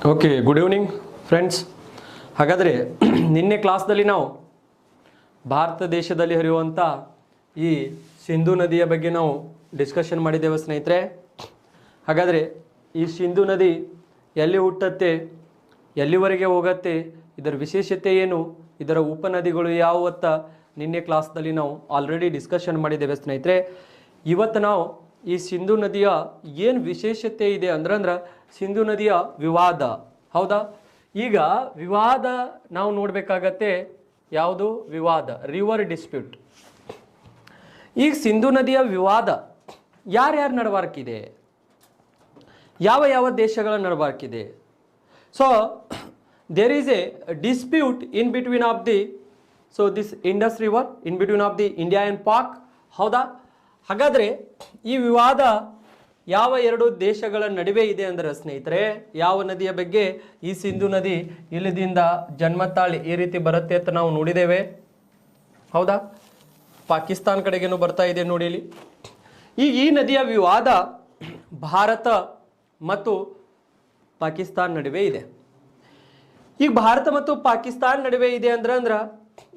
Okay, good evening friends. ಹಾಗಾದರೆ ನಿನ್ನೆ ಕ್ಲಾಸ್ದಲ್ಲಿ ನಾವು ಭಾರತ ದೇಶದಲ್ಲಿ ಹರಿಯುವಂಥ ಈ ಸಿಂಧು ನದಿಯ ಬಗ್ಗೆ ನಾವು ಡಿಸ್ಕಷನ್ ಮಾಡಿದ್ದೇವೆ ಸ್ನೇಹಿತರೆ. ಹಾಗಾದರೆ ಈ ಸಿಂಧು ನದಿ ಎಲ್ಲಿ ಹುಟ್ಟತ್ತೆ, ಎಲ್ಲಿವರೆಗೆ ಹೋಗತ್ತೆ, ಇದರ ವಿಶೇಷತೆ ಏನು, ಇದರ ಉಪನದಿಗಳು ಯಾವುವತ್ತ ನಿನ್ನೆ ಕ್ಲಾಸ್ದಲ್ಲಿ ನಾವು ಆಲ್ರೆಡಿ ಡಿಸ್ಕಷನ್ ಮಾಡಿದ್ದೇವೆ ಸ್ನೇಹಿತರೆ. ಇವತ್ತು ನಾವು ಈ ಸಿಂಧು ನದಿಯ ಏನು ವಿಶೇಷತೆ ಇದೆ ಅಂದ್ರೆ ಸಿಂಧು ನದಿಯ ವಿವಾದ. ಹೌದಾ? ಈಗ ವಿವಾದ ನಾವು ನೋಡಬೇಕಾಗತ್ತೆ. ಯಾವುದು ವಿವಾದ? River dispute. ಈಗ ಸಿಂಧು ನದಿಯ ವಿವಾದ ಯಾರ್ಯಾರ ನಡಬಾರ್ಕಿದೆ, ಯಾವ ಯಾವ ದೇಶಗಳ ನಡಬಾರ್ಕಿದೆ. So there is a dispute in between of the this Indus river in between of the India and Pak. ಹೌದಾ? ಹಾಗಾದರೆ ಈ ವಿವಾದ ಯಾವ ಎರಡು ದೇಶಗಳ ನಡುವೆ ಇದೆ ಅಂದರೆ ಸ್ನೇಹಿತರೆ, ಯಾವ ನದಿಯ ಬಗ್ಗೆ? ಈ ಸಿಂಧು ನದಿ ಇಲ್ಲಿದಿಂದ ಜನ್ಮತಾಳಿ ಈ ರೀತಿ ಬರುತ್ತೆ ಅಂತ ನಾವು ನೋಡಿದ್ದೇವೆ. ಹೌದಾ? ಪಾಕಿಸ್ತಾನ ಕಡೆಗೇನು ಬರ್ತಾ ಇದೆ ನೋಡಿ ಇಲ್ಲಿ. ಈ ನದಿಯ ವಿವಾದ ಭಾರತ ಮತ್ತು ಪಾಕಿಸ್ತಾನ ನಡುವೆ ಇದೆ. ಈಗ ಭಾರತ ಮತ್ತು ಪಾಕಿಸ್ತಾನ ನಡುವೆ ಇದೆ ಅಂದ್ರೆ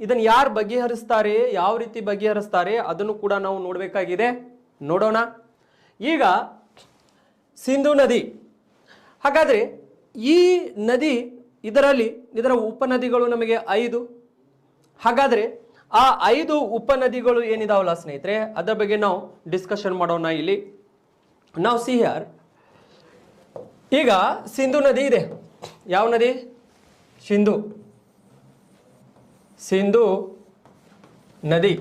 ಇದನ್ನು ಯಾರು ಬಗೆಹರಿಸ್ತಾರೆ, ಯಾವ ರೀತಿ ಬಗೆಹರಿಸ್ತಾರೆ ಅದನ್ನು ಕೂಡ ನಾವು ನೋಡಬೇಕಾಗಿದೆ. ನೋಡೋಣ. ಈಗ ಸಿಂಧು ನದಿ, ಹಾಗಾದರೆ ಈ ನದಿ ಇದರ ಉಪನದಿಗಳು ನಮಗೆ 5. ಹಾಗಾದರೆ ಆ 5 ಉಪನದಿಗಳು ಏನಿದಾವಲ್ಲ ಸ್ನೇಹಿತರೆ, ಅದರ ಬಗ್ಗೆ ನಾವು ಡಿಸ್ಕಷನ್ ಮಾಡೋಣ ಇಲ್ಲಿ. ನಾವು ಸಿ ಹಿಯರ್. ಈಗ ಸಿಂಧು ನದಿ ಇದೆ. ಯಾವ ನದಿ? ಸಿಂಧು ನದಿ.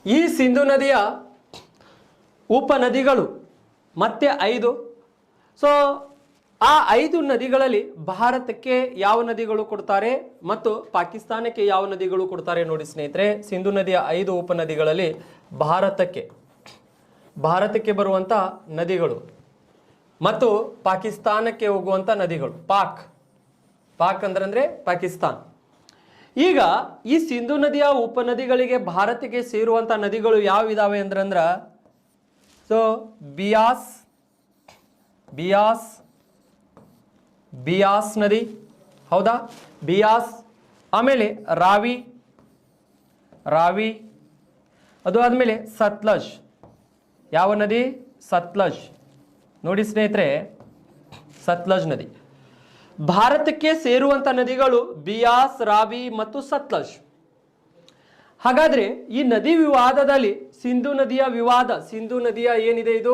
ಈ ಸಿಂಧು ನದಿಯ ಉಪನದಿಗಳು ಮತ್ತೆ 5. ಸೊ ಆ 5 ನದಿಗಳಲ್ಲಿ ಭಾರತಕ್ಕೆ ಯಾವ ನದಿಗಳು ಕೊಡ್ತಾರೆ ಮತ್ತು ಪಾಕಿಸ್ತಾನಕ್ಕೆ ಯಾವ ನದಿಗಳು ಕೊಡ್ತಾರೆ ನೋಡಿ ಸ್ನೇಹಿತರೆ. ಸಿಂಧು ನದಿಯ 5 ಉಪನದಿಗಳಲ್ಲಿ ಭಾರತಕ್ಕೆ ಬರುವಂಥ ನದಿಗಳು ಮತ್ತು ಪಾಕಿಸ್ತಾನಕ್ಕೆ ಹೋಗುವಂಥ ನದಿಗಳು. ಪಾಕ್ ಅಂದ್ರೆ ಪಾಕಿಸ್ತಾನ್. ಈಗ ಈ ಸಿಂಧು ನದಿಯ ಉಪನದಿಗಳಿಗೆ ಭಾರತಕ್ಕೆ ಸೇರುವಂಥ ನದಿಗಳು ಯಾವ ಇದಾವೆ ಅಂದ್ರೆ ಸೊ ಬಿಯಾಸ್ ನದಿ. ಹೌದಾ? ಬಿಯಾಸ್. ಆಮೇಲೆ ರಾವಿ. ಅದು ಆದಮೇಲೆ ಸತ್ಲಜ್. ಯಾವ ನದಿ? ಸತ್ಲಜ್. ನೋಡಿ ಸ್ನೇಹಿತರೆ, ಸತ್ಲಜ್ ನದಿ. ಭಾರತಕ್ಕೆ ಸೇರುವಂಥ ನದಿಗಳು ಬಿಯಾಸ್, ರಾವಿ ಮತ್ತು ಸತ್ಲಜ್. ಹಾಗಾದ್ರೆ ಈ ನದಿ ವಿವಾದದಲ್ಲಿ ಸಿಂಧು ನದಿಯ ಏನಿದೆ ಇದು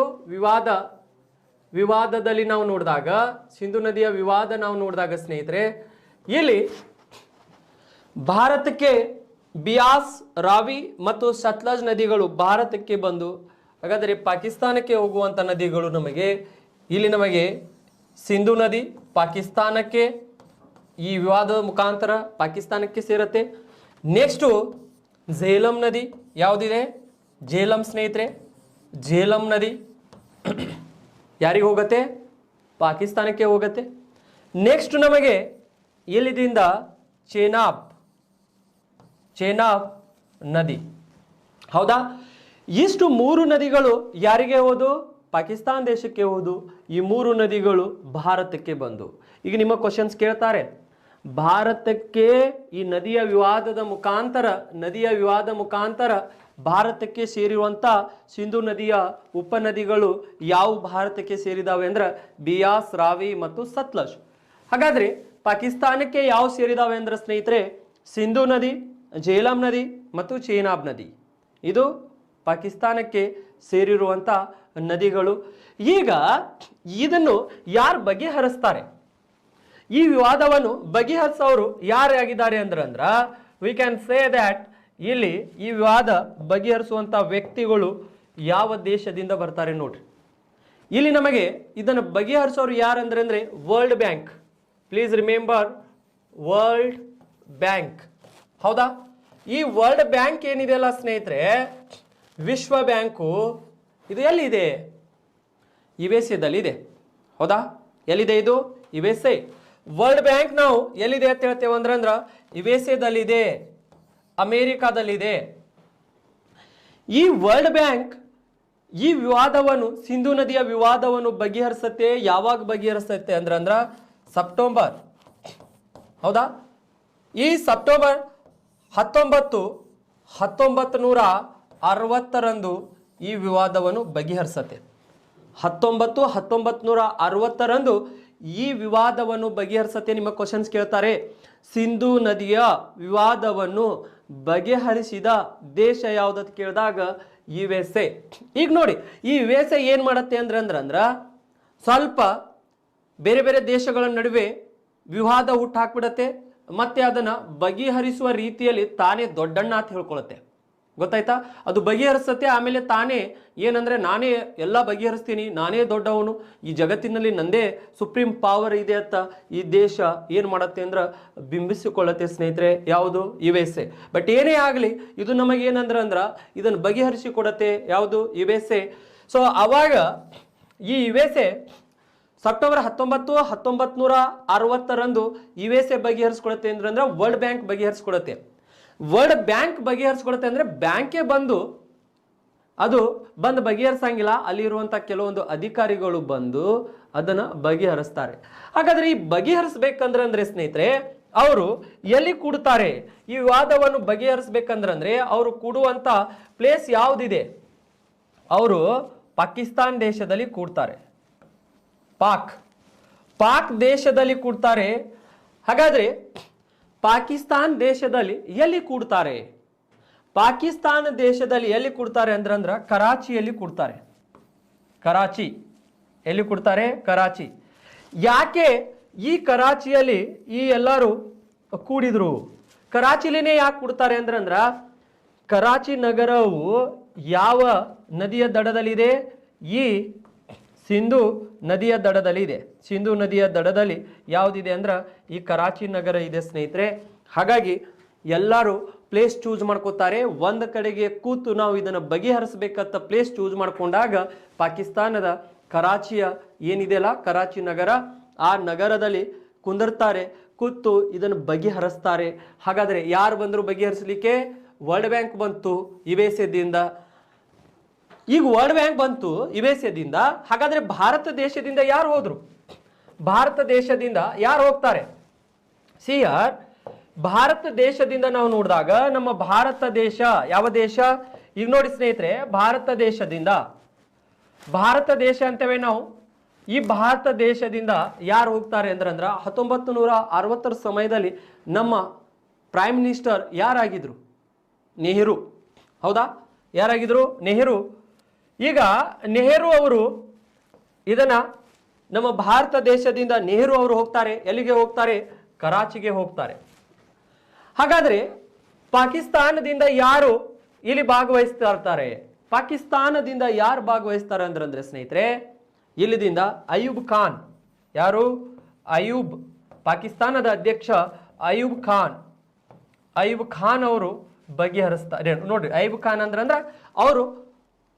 ವಿವಾದದಲ್ಲಿ ನಾವು ನೋಡಿದಾಗ, ಸಿಂಧು ನದಿಯ ವಿವಾದ ನಾವು ನೋಡಿದಾಗ ಸ್ನೇಹಿತರೆ, ಇಲ್ಲಿ ಭಾರತಕ್ಕೆ ಬಿಯಾಸ್, ರಾವಿ ಮತ್ತು ಸತ್ಲಜ್ ನದಿಗಳು ಭಾರತಕ್ಕೆ ಬಂದು, ಹಾಗಾದರೆ ಪಾಕಿಸ್ತಾನಕ್ಕೆ ಹೋಗುವಂಥ ನದಿಗಳು ನಮಗೆ ಸಿಂಧು ನದಿ ಪಾಕಿಸ್ತಾನಕ್ಕೆ, ಈ ವಿವಾದದ ಮುಖಾಂತರ ಪಾಕಿಸ್ತಾನಕ್ಕೆ ಸೇರುತ್ತೆ. ನೆಕ್ಸ್ಟು ಝೇಲಂ ನದಿ. ಯಾವುದಿದೆ? ಝೇಲಂ ಸ್ನೇಹಿತರೆ. ಝೇಲಂ ನದಿ ಯಾರಿಗೆ ಹೋಗುತ್ತೆ? ಪಾಕಿಸ್ತಾನಕ್ಕೆ ಹೋಗುತ್ತೆ. ನೆಕ್ಸ್ಟ್ ನಮಗೆ ಇಲ್ಲಿದಿಂದ ಚೇನಾಬ್ ನದಿ. ಹೌದಾ? ಇಷ್ಟು 3 ನದಿಗಳು ಯಾರಿಗೆ ಹೋದು? ಪಾಕಿಸ್ತಾನ ದೇಶಕ್ಕೆ ಹೋದು. ಈ 3 ನದಿಗಳು ಭಾರತಕ್ಕೆ ಬಂದು. ಈಗ ನಿಮ್ಮ ಕ್ವಶನ್ಸ್ ಕೇಳ್ತಾರೆ, ಭಾರತಕ್ಕೆ ಈ ನದಿಯ ವಿವಾದ ಮುಖಾಂತರ ಭಾರತಕ್ಕೆ ಸೇರಿರುವಂಥ ಸಿಂಧು ನದಿಯ ಉಪನದಿಗಳು ಯಾವ ಭಾರತಕ್ಕೆ ಸೇರಿದಾವೆ ಅಂದ್ರೆ ಬಿಯಾಸ್, ರಾವಿ ಮತ್ತು ಸತ್ಲಜ್. ಹಾಗಾದ್ರೆ ಪಾಕಿಸ್ತಾನಕ್ಕೆ ಯಾವ ಸೇರಿದಾವೆ ಅಂದ್ರೆ ಸ್ನೇಹಿತರೆ, ಸಿಂಧು ನದಿ, ಝೇಲಂ ನದಿ ಮತ್ತು ಚೇನಾಬ್ ನದಿ. ಇದು ಪಾಕಿಸ್ತಾನಕ್ಕೆ ಸೇರಿರುವಂಥ ನದಿಗಳು. ಈಗ ಇದನ್ನು ಯಾರು ಬಗೆಹರಿಸ್ತಾರೆ? ಈ ವಿವಾದವನ್ನು ಬಗೆಹರಿಸೋರು ಯಾರಾಗಿದ್ದಾರೆ ಅಂದ್ರೆ ವಿ ಕ್ಯಾನ್ ಸೇ ದ್ಯಾಟ್ ಇಲ್ಲಿ ಈ ವಿವಾದ ಬಗೆಹರಿಸುವಂಥ ವ್ಯಕ್ತಿಗಳು ಯಾವ ದೇಶದಿಂದ ಬರ್ತಾರೆ ನೋಡ್ರಿ. ಇಲ್ಲಿ ನಮಗೆ ಇದನ್ನು ಬಗೆಹರಿಸೋರು ಯಾರಂದ್ರೆ world bank. Please remember, world bank. ಹೌದಾ? ಈ ವರ್ಲ್ಡ್ ಬ್ಯಾಂಕ್ ಏನಿದೆಯಲ್ಲ ಸ್ನೇಹಿತರೆ, ವಿಶ್ವ ಬ್ಯಾಂಕು, ಇದು ಎಲ್ಲಿದೆ? ಯುಎಸ್ಎದಲ್ಲಿ ಇದೆ. ಹೌದಾ? ಎಲ್ಲಿದೆ ಇದು? ಯುಎಸ್ಎ. ವರ್ಲ್ಡ್ ಬ್ಯಾಂಕ್ ನಾವು ಎಲ್ಲಿದೆ ಅಂತ ಹೇಳ್ತೇವೆ ಅಂದ್ರೆ ಯುಎಸ್ಎದಲ್ಲಿದೆ, ಅಮೇರಿಕಾದಲ್ಲಿದೆ. ಈ ವರ್ಲ್ಡ್ ಬ್ಯಾಂಕ್ ಈ ವಿವಾದವನ್ನು ಸಿಂಧು ನದಿಯ ವಿವಾದವನ್ನು ಬಗೆಹರಿಸತ್ತೆ ಯಾವಾಗ ಬಗೆಹರಿಸತ್ತೆ ಅಂದ್ರ ಸೆಪ್ಟೆಂಬರ್, ಹೌದಾ? ಈ ಸೆಪ್ಟೆಂಬರ್ 1960 ಈ ವಿವಾದವನ್ನು ಬಗೆಹರಿಸತ್ತೆ. 1960 ಈ ವಿವಾದವನ್ನು ಬಗೆಹರಿಸತ್ತೆ. ನಿಮ್ಮ ಕ್ವಶನ್ಸ್ ಕೇಳ್ತಾರೆ, ಸಿಂಧು ನದಿಯ ವಿವಾದವನ್ನು ಬಗೆಹರಿಸಿದ ದೇಶ ಯಾವ್ದಂತ ಕೇಳಿದಾಗ USA. ಈಗ ನೋಡಿ, ಈ USA ಏನ್ ಮಾಡತ್ತೆ ಅಂದ್ರ ಸ್ವಲ್ಪ ಬೇರೆ ಬೇರೆ ದೇಶಗಳ ನಡುವೆ ವಿವಾದ ಹುಟ್ಟಾಕ್ಬಿಡತ್ತೆ, ಮತ್ತೆ ಅದನ್ನ ಬಗೆಹರಿಸುವ ರೀತಿಯಲ್ಲಿ ತಾನೇ ದೊಡ್ಡಣ್ಣ ಅಂತ ಹೇಳ್ಕೊಳತ್ತೆ. ಗೊತ್ತಾಯ್ತಾ? ಅದು ಬಗೆಹರಿಸತ್ತೆ. ಆಮೇಲೆ ತಾನೇ ಏನಂದ್ರೆ ನಾನೇ ಎಲ್ಲ ಬಗೆಹರಿಸ್ತೀನಿ, ನಾನೇ ದೊಡ್ಡವನು, ಈ ಜಗತ್ತಿನಲ್ಲಿ ನಂದೇ ಸುಪ್ರೀಂ ಪವರ್ ಇದೆ ಅಂತ ಈ ದೇಶ ಏನ್ ಮಾಡತ್ತೆ ಅಂದ್ರ ಬಿಂಬಿಸಿಕೊಳ್ಳತ್ತೆ ಸ್ನೇಹಿತರೆ. ಯಾವುದು? USA. ಬಟ್ ಏನೇ ಆಗಲಿ ಇದು ನಮಗೆ ಏನಂದ್ರ ಇದನ್ನು ಬಗೆಹರಿಸಿ ಕೊಡತ್ತೆ. ಯಾವುದು? USA. ಸೊ ಅವಾಗ ಈ USA ಸೆಪ್ಟೆಂಬರ್ 1960 USA ಬಗೆಹರಿಸ್ಕೊಳತ್ತೆ ಅಂದ್ರೆ ವರ್ಲ್ಡ್ ಬ್ಯಾಂಕ್ ಬಗೆಹರಿಸ್ಕೊಳತ್ತೆ. ವರ್ಲ್ಡ್ ಬ್ಯಾಂಕ್ ಬಗೆಹರಿಸ್ಕೊಡುತ್ತೆ ಅಂದ್ರೆ ಬ್ಯಾಂಕೇ ಬಂದು ಅದು ಬಗೆಹರಿಸಂಗಿಲ್ಲ, ಅಲ್ಲಿರುವಂತ ಕೆಲವೊಂದು ಅಧಿಕಾರಿಗಳು ಬಂದು ಅದನ್ನ ಬಗೆಹರಿಸ್ತಾರೆ. ಹಾಗಾದ್ರೆ ಈ ಬಗೆಹರಿಸಬೇಕಂದ್ರೆ ಸ್ನೇಹಿತರೆ ಅವರು ಎಲ್ಲಿ ಕೂಡುತ್ತಾರೆ? ಈ ವಿವಾದವನ್ನು ಬಗೆಹರಿಸಬೇಕಂದ್ರೆ ಅವರು ಕೂಡುವಂತ ಪ್ಲೇಸ್ ಯಾವ್ದಿದೆ? ಅವರು ಪಾಕಿಸ್ತಾನ್ ದೇಶದಲ್ಲಿ ಕೂಡ್ತಾರೆ. ಪಾಕ್ ದೇಶದಲ್ಲಿ ಕೂಡ್ತಾರೆ. ಹಾಗಾದ್ರೆ ಪಾಕಿಸ್ತಾನ್ ದೇಶದಲ್ಲಿ ಎಲ್ಲಿ ಕೂಡ್ತಾರೆ? ಪಾಕಿಸ್ತಾನ ದೇಶದಲ್ಲಿ ಎಲ್ಲಿ ಕೂಡ್ತಾರೆ ಅಂದ್ರ ಕರಾಚಿಯಲ್ಲಿ ಕೂಡ್ತಾರೆ. ಕರಾಚಿ ಎಲ್ಲಿ ಕೂಡ್ತಾರೆ? ಕರಾಚಿ. ಯಾಕೆ ಈ ಕರಾಚಿಯಲ್ಲಿ ಈ ಎಲ್ಲರೂ ಕೂಡಿದ್ರು? ಕರಾಚಿಲಿನೇ ಯಾಕೆ ಕೂಡ್ತಾರೆ ಅಂದ್ರ ಕರಾಚಿ ನಗರವು ಯಾವ ನದಿಯ ದಡದಲ್ಲಿದೆ? ಈ ಸಿಂಧು ನದಿಯ ದಡದಲ್ಲಿ ಇದೆ. ಸಿಂಧು ನದಿಯ ದಡದಲ್ಲಿ ಯಾವುದಿದೆ ಅಂದ್ರ ಈ ಕರಾಚಿ ನಗರ ಇದೆ ಸ್ನೇಹಿತರೆ. ಹಾಗಾಗಿ ಎಲ್ಲರೂ ಪ್ಲೇಸ್ ಚೂಸ್ ಮಾಡ್ಕೋತಾರೆ. ಒಂದ್ ಕಡೆಗೆ ಕೂತು ನಾವು ಇದನ್ನ ಬಗೆಹರಿಸಬೇಕಂತ ಪ್ಲೇಸ್ ಚೂಸ್ ಮಾಡ್ಕೊಂಡಾಗ ಪಾಕಿಸ್ತಾನದ ಕರಾಚಿಯ ಏನಿದೆಯಲ್ಲ ಕರಾಚಿ ನಗರ, ಆ ನಗರದಲ್ಲಿ ಕುಂದಿರ್ತಾರೆ, ಕೂತು ಇದನ್ನು ಬಗೆಹರಿಸ್ತಾರೆ. ಹಾಗಾದ್ರೆ ಯಾರು ಬಂದ್ರು ಬಗೆಹರಿಸಲಿಕ್ಕೆ? ವರ್ಲ್ಡ್ ಬ್ಯಾಂಕ್ ಬಂತು USA ದಿಂದ. ಈಗ ವರ್ಲ್ಡ್ ಬ್ಯಾಂಕ್ ಬಂತು USA ದಿಂದ. ಹಾಗಾದ್ರೆ ಭಾರತ ದೇಶದಿಂದ ಯಾರು ಹೋದ್ರು? ಭಾರತ ದೇಶದಿಂದ ಯಾರು ಹೋಗ್ತಾರೆ? ಸಿಆರ್ ಭಾರತ ದೇಶದಿಂದ ನಾವು ನೋಡಿದಾಗ ನಮ್ಮ ಭಾರತ ದೇಶ ಯಾವ ದೇಶ? ಈಗ ನೋಡಿ ಸ್ನೇಹಿತರೆ, ಭಾರತ ದೇಶ ಅಂತೇವೆ ನಾವು. ಈ ಭಾರತ ದೇಶದಿಂದ ಯಾರು ಹೋಗ್ತಾರೆ ಅಂದ್ರ 1960 ಸಮಯದಲ್ಲಿ ನಮ್ಮ ಪ್ರೈಮ್ ಮಿನಿಸ್ಟರ್ ಯಾರಾಗಿದ್ರು? ನೆಹರು. ಹೌದಾ? ಯಾರಾಗಿದ್ರು? ನೆಹರು. ಈಗ ನೆಹರು ಅವರು ಇದನ್ನ ನಮ್ಮ ಭಾರತ ದೇಶದಿಂದ ನೆಹರು ಅವರು ಹೋಗ್ತಾರೆ. ಎಲ್ಲಿಗೆ ಹೋಗ್ತಾರೆ? ಕರಾಚಿಗೆ ಹೋಗ್ತಾರೆ. ಹಾಗಾದ್ರೆ ಪಾಕಿಸ್ತಾನದಿಂದ ಯಾರು ಇಲ್ಲಿ ಭಾಗವಹಿಸ್ತಾ ಇರ್ತಾರೆ? ಪಾಕಿಸ್ತಾನದಿಂದ ಯಾರು ಭಾಗವಹಿಸ್ತಾರೆ ಅಂದ್ರೆ ಸ್ನೇಹಿತರೆ ಇಲ್ಲಿದಿಂದ ಅಯೂಬ್ ಖಾನ್. ಯಾರು? ಅಯೂಬ್. ಪಾಕಿಸ್ತಾನದ ಅಧ್ಯಕ್ಷ ಅಯೂಬ್ ಖಾನ್ ಅವರು ಬಗೆಹರಿಸ್ತಾರೆ. ನೋಡ್ರಿ, ಅಯೂಬ್ ಖಾನ್ ಅಂದ್ರೆ ಅವರು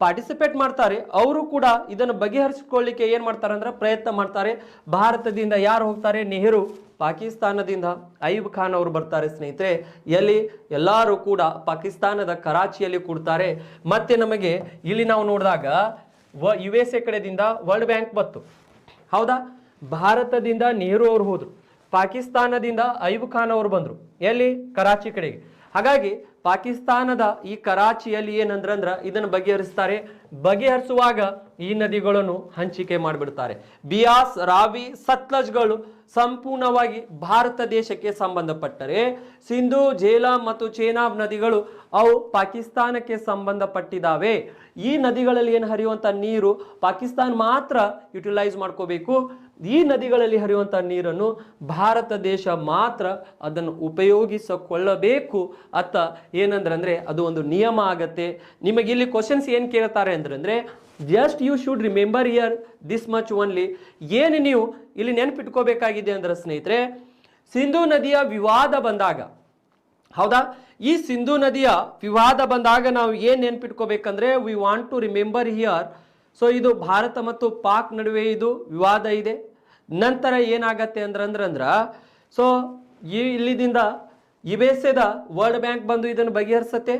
ಪಾರ್ಟಿಸಿಪೇಟ್ ಮಾಡ್ತಾರೆ. ಅವರು ಕೂಡ ಇದನ್ನು ಬಗೆಹರಿಸಿಕೊಳ್ಳಿಕ್ಕೆ ಏನ್ ಮಾಡ್ತಾರೆ ಅಂದ್ರೆ ಪ್ರಯತ್ನ ಮಾಡ್ತಾರೆ. ಭಾರತದಿಂದ ಯಾರು ಹೋಗ್ತಾರೆ? ನೆಹರು. ಪಾಕಿಸ್ತಾನದಿಂದ ಅಯೂಬ್ ಖಾನ್ ಅವರು ಬರ್ತಾರೆ ಸ್ನೇಹಿತರೆ. ಎಲ್ಲಿ? ಎಲ್ಲರೂ ಕೂಡ ಪಾಕಿಸ್ತಾನದ ಕರಾಚಿಯಲ್ಲಿ ಕೂಡ್ತಾರೆ. ಮತ್ತೆ ನಮಗೆ ಇಲ್ಲಿ ನಾವು ನೋಡಿದಾಗ USA ಕಡೆದಿಂದ ವರ್ಲ್ಡ್ ಬ್ಯಾಂಕ್ ಬಂತು. ಹೌದಾ? ಭಾರತದಿಂದ ನೆಹರು ಅವರು ಹೋದ್ರು. ಪಾಕಿಸ್ತಾನದಿಂದ ಅಯೂಬ್ ಖಾನ್ ಅವರು ಬಂದ್ರು. ಎಲ್ಲಿ? ಕರಾಚಿ ಕಡೆಗೆ. ಹಾಗಾಗಿ ಪಾಕಿಸ್ತಾನದ ಈ ಕರಾಚಿಯಲ್ಲಿ ಏನಂದ್ರ ಇದನ್ನು ಬಗೆಹರಿಸ್ತಾರೆ. ಬಗೆಹರಿಸುವಾಗ ಈ ನದಿಗಳನ್ನು ಹಂಚಿಕೆ ಮಾಡಿಬಿಡ್ತಾರೆ. ಬಿಯಾಸ್, ರಾವಿ, ಸತ್ಲಜ್ಗಳು ಸಂಪೂರ್ಣವಾಗಿ ಭಾರತ ದೇಶಕ್ಕೆ ಸಂಬಂಧಪಟ್ಟರೆ ಸಿಂಧು, ಝೇಲಂ ಮತ್ತು ಚೇನಾಬ್ ನದಿಗಳು ಅವು ಪಾಕಿಸ್ತಾನಕ್ಕೆ ಸಂಬಂಧಪಟ್ಟಿದ್ದಾವೆ. ಈ ನದಿಗಳಲ್ಲಿ ಏನು ಹರಿಯುವಂತ ನೀರು ಪಾಕಿಸ್ತಾನ ಮಾತ್ರ ಯುಟಿಲೈಸ್ ಮಾಡ್ಕೋಬೇಕು. ಈ ನದಿಗಳಲ್ಲಿ ಹರಿಯುವಂತ ನೀರನ್ನು ಭಾರತ ದೇಶ ಮಾತ್ರ ಅದನ್ನು ಉಪಯೋಗಿಸಿಕೊಳ್ಳಬೇಕು ಅಂತ ಏನಂದ್ರೆ ಅದು ಒಂದು ನಿಯಮ ಆಗತ್ತೆ. ನಿಮಗೆ ಇಲ್ಲಿ ಕ್ವಶನ್ಸ್ ಏನ್ ಕೇಳ್ತಾರೆ ಅಂದ್ರೆ just you should remember here this much only. ಏನು ನೀವು ಇಲ್ಲಿ ನೆನಪಿಟ್ಕೋಬೇಕಾಗಿದೆ ಅಂದ್ರೆ ಸ್ನೇಹಿತರೆ, ಸಿಂಧು ನದಿಯ ವಿವಾದ ಬಂದಾಗ, ಹೌದಾ, ಈ ಸಿಂಧು ನದಿಯ ವಿವಾದ ಬಂದಾಗ ನಾವು ಏನ್ ನೆನಪಿಟ್ಕೋಬೇಕಂದ್ರೆ we want to remember here. So ಇದು ಭಾರತ ಮತ್ತು ಪಾಕ್ ನಡುವೆ ಇದು ವಿವಾದ ಇದೆ. ನಂತರ ಏನಾಗತ್ತೆ ಅಂದ್ರ ಸೊ ಇಲ್ಲಿದಿಂದ ಯುಎಸ್ಎದ ವರ್ಲ್ಡ್ ಬ್ಯಾಂಕ್ ಬಂದು ಇದನ್ನು ಬಗೆಹರಿಸತ್ತೆ.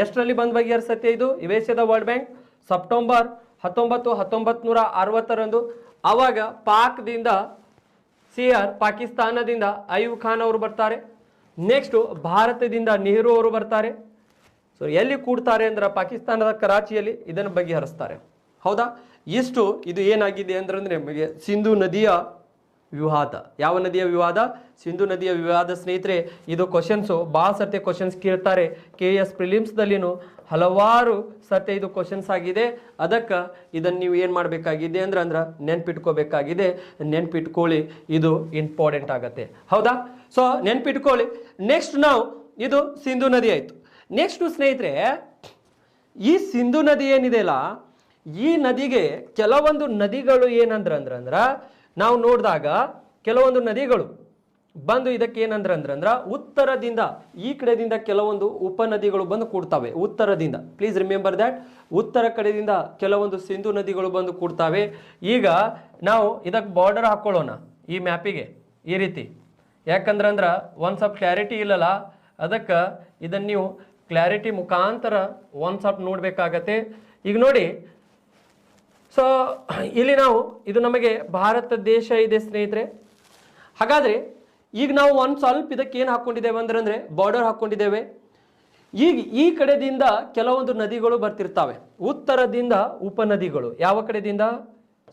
ಎಷ್ಟರಲ್ಲಿ ಬಂದು ಬಗೆಹರಿಸತ್ತೆ? ಇದು ಯುಎಸ್ಎದ ವರ್ಲ್ಡ್ ಬ್ಯಾಂಕ್ ಸೆಪ್ಟೆಂಬರ್ 1960 ಅವಾಗ ಪಾಕ್ದಿಂದ ಪಾಕಿಸ್ತಾನದಿಂದ ಅಯೂಬ್ ಖಾನ್ ಅವರು ಬರ್ತಾರೆ. ನೆಕ್ಸ್ಟ್ ಭಾರತದಿಂದ ನೆಹರು ಅವರು ಬರ್ತಾರೆ. ಸೊ ಎಲ್ಲಿ ಕೂಡ್ತಾರೆ ಅಂದ್ರೆ ಪಾಕಿಸ್ತಾನದ ಕರಾಚಿಯಲ್ಲಿ ಇದನ್ನು ಬಗೆಹರಿಸ್ತಾರೆ. ಹೌದಾ? ಇಷ್ಟು ಇದು ಏನಾಗಿದೆ ಅಂದ್ರೆ ನಮಗೆ ಸಿಂಧು ನದಿಯ ವಿವಾದ. ಯಾವ ನದಿಯ ವಿವಾದ? ಸಿಂಧು ನದಿಯ ವಿವಾದ ಸ್ನೇಹಿತರೆ. ಇದು ಕ್ವಶನ್ಸು ಭಾಳ ಸರ್ತಿ ಕ್ವಶನ್ಸ್ ಕೇಳ್ತಾರೆ. KS ಪ್ರಿಲಿಮ್ಸ್ದಲ್ಲಿನೂ ಹಲವಾರು ಸರ್ತಿ ಇದು ಕ್ವಶನ್ಸ್ ಆಗಿದೆ. ಅದಕ್ಕೆ ಇದನ್ನು ನೀವು ಏನು ಮಾಡಬೇಕಾಗಿದೆ ಅಂದ್ರೆ ನೆನ್ಪಿಟ್ಕೋಬೇಕಾಗಿದೆ. ನೆನ್ಪಿಟ್ಕೊಳ್ಳಿ, ಇದು ಇಂಪಾರ್ಟೆಂಟ್ ಆಗತ್ತೆ. ಹೌದಾ? ಸೊ ನೆನ್ಪಿಟ್ಕೊಳ್ಳಿ. ನೆಕ್ಸ್ಟ್ ನಾವು ಇದು ಸಿಂಧು ನದಿ ಆಯಿತು. ನೆಕ್ಸ್ಟು ಸ್ನೇಹಿತರೆ, ಈ ಸಿಂಧು ನದಿ ಏನಿದೆಯಲ್ಲ, ಈ ನದಿಗೆ ಕೆಲವೊಂದು ನದಿಗಳು ಏನಂದ್ರ ನಾವು ನೋಡಿದಾಗ ಕೆಲವೊಂದು ನದಿಗಳು ಬಂದು ಇದಕ್ಕೆ ಏನಂದ್ರ ಉತ್ತರದಿಂದ ಈ ಕಡೆದಿಂದ ಕೆಲವೊಂದು ಉಪನದಿಗಳು ಬಂದು ಕೂಡ್ತವೆ. ಉತ್ತರದಿಂದ, ಪ್ಲೀಸ್ ರಿಮೆಂಬರ್ ದ್ಯಾಟ್, ಉತ್ತರ ಕಡೆಯಿಂದ ಕೆಲವೊಂದು ಸಿಂಧು ನದಿಗಳು ಬಂದು ಕೂಡ್ತವೆ. ಈಗ ನಾವು ಇದಕ್ಕೆ ಬಾರ್ಡರ್ ಹಾಕೊಳ್ಳೋಣ ಈ ಮ್ಯಾಪಿಗೆ ಈ ರೀತಿ. ಯಾಕಂದ್ರೆ ಒಂದು ಸ್ವಲ್ಪ ಕ್ಲಾರಿಟಿ ಇಲ್ಲಲ್ಲ, ಅದಕ್ಕೆ ಇದನ್ನು ನೀವು ಕ್ಲಾರಿಟಿ ಮುಖಾಂತರ ಒಂದು ಸ್ವಲ್ಪ ನೋಡಬೇಕಾಗತ್ತೆ. ಈಗ ನೋಡಿ, ಸೊ ಇಲ್ಲಿ ನಾವು ಇದು ನಮಗೆ ಭಾರತ ದೇಶ ಇದೆ ಸ್ನೇಹಿತರೆ. ಹಾಗಾದರೆ ಈಗ ನಾವು ಒಂದು ಸ್ವಲ್ಪ ಇದಕ್ಕೆ ಏನು ಹಾಕ್ಕೊಂಡಿದ್ದೇವೆ ಅಂದ್ರೆ ಬಾರ್ಡರ್ ಹಾಕ್ಕೊಂಡಿದ್ದೇವೆ. ಈಗ ಈ ಕಡೆದಿಂದ ಕೆಲವೊಂದು ನದಿಗಳು ಬರ್ತಿರ್ತವೆ, ಉತ್ತರದಿಂದ ಉಪನದಿಗಳು. ಯಾವ ಕಡೆದಿಂದ?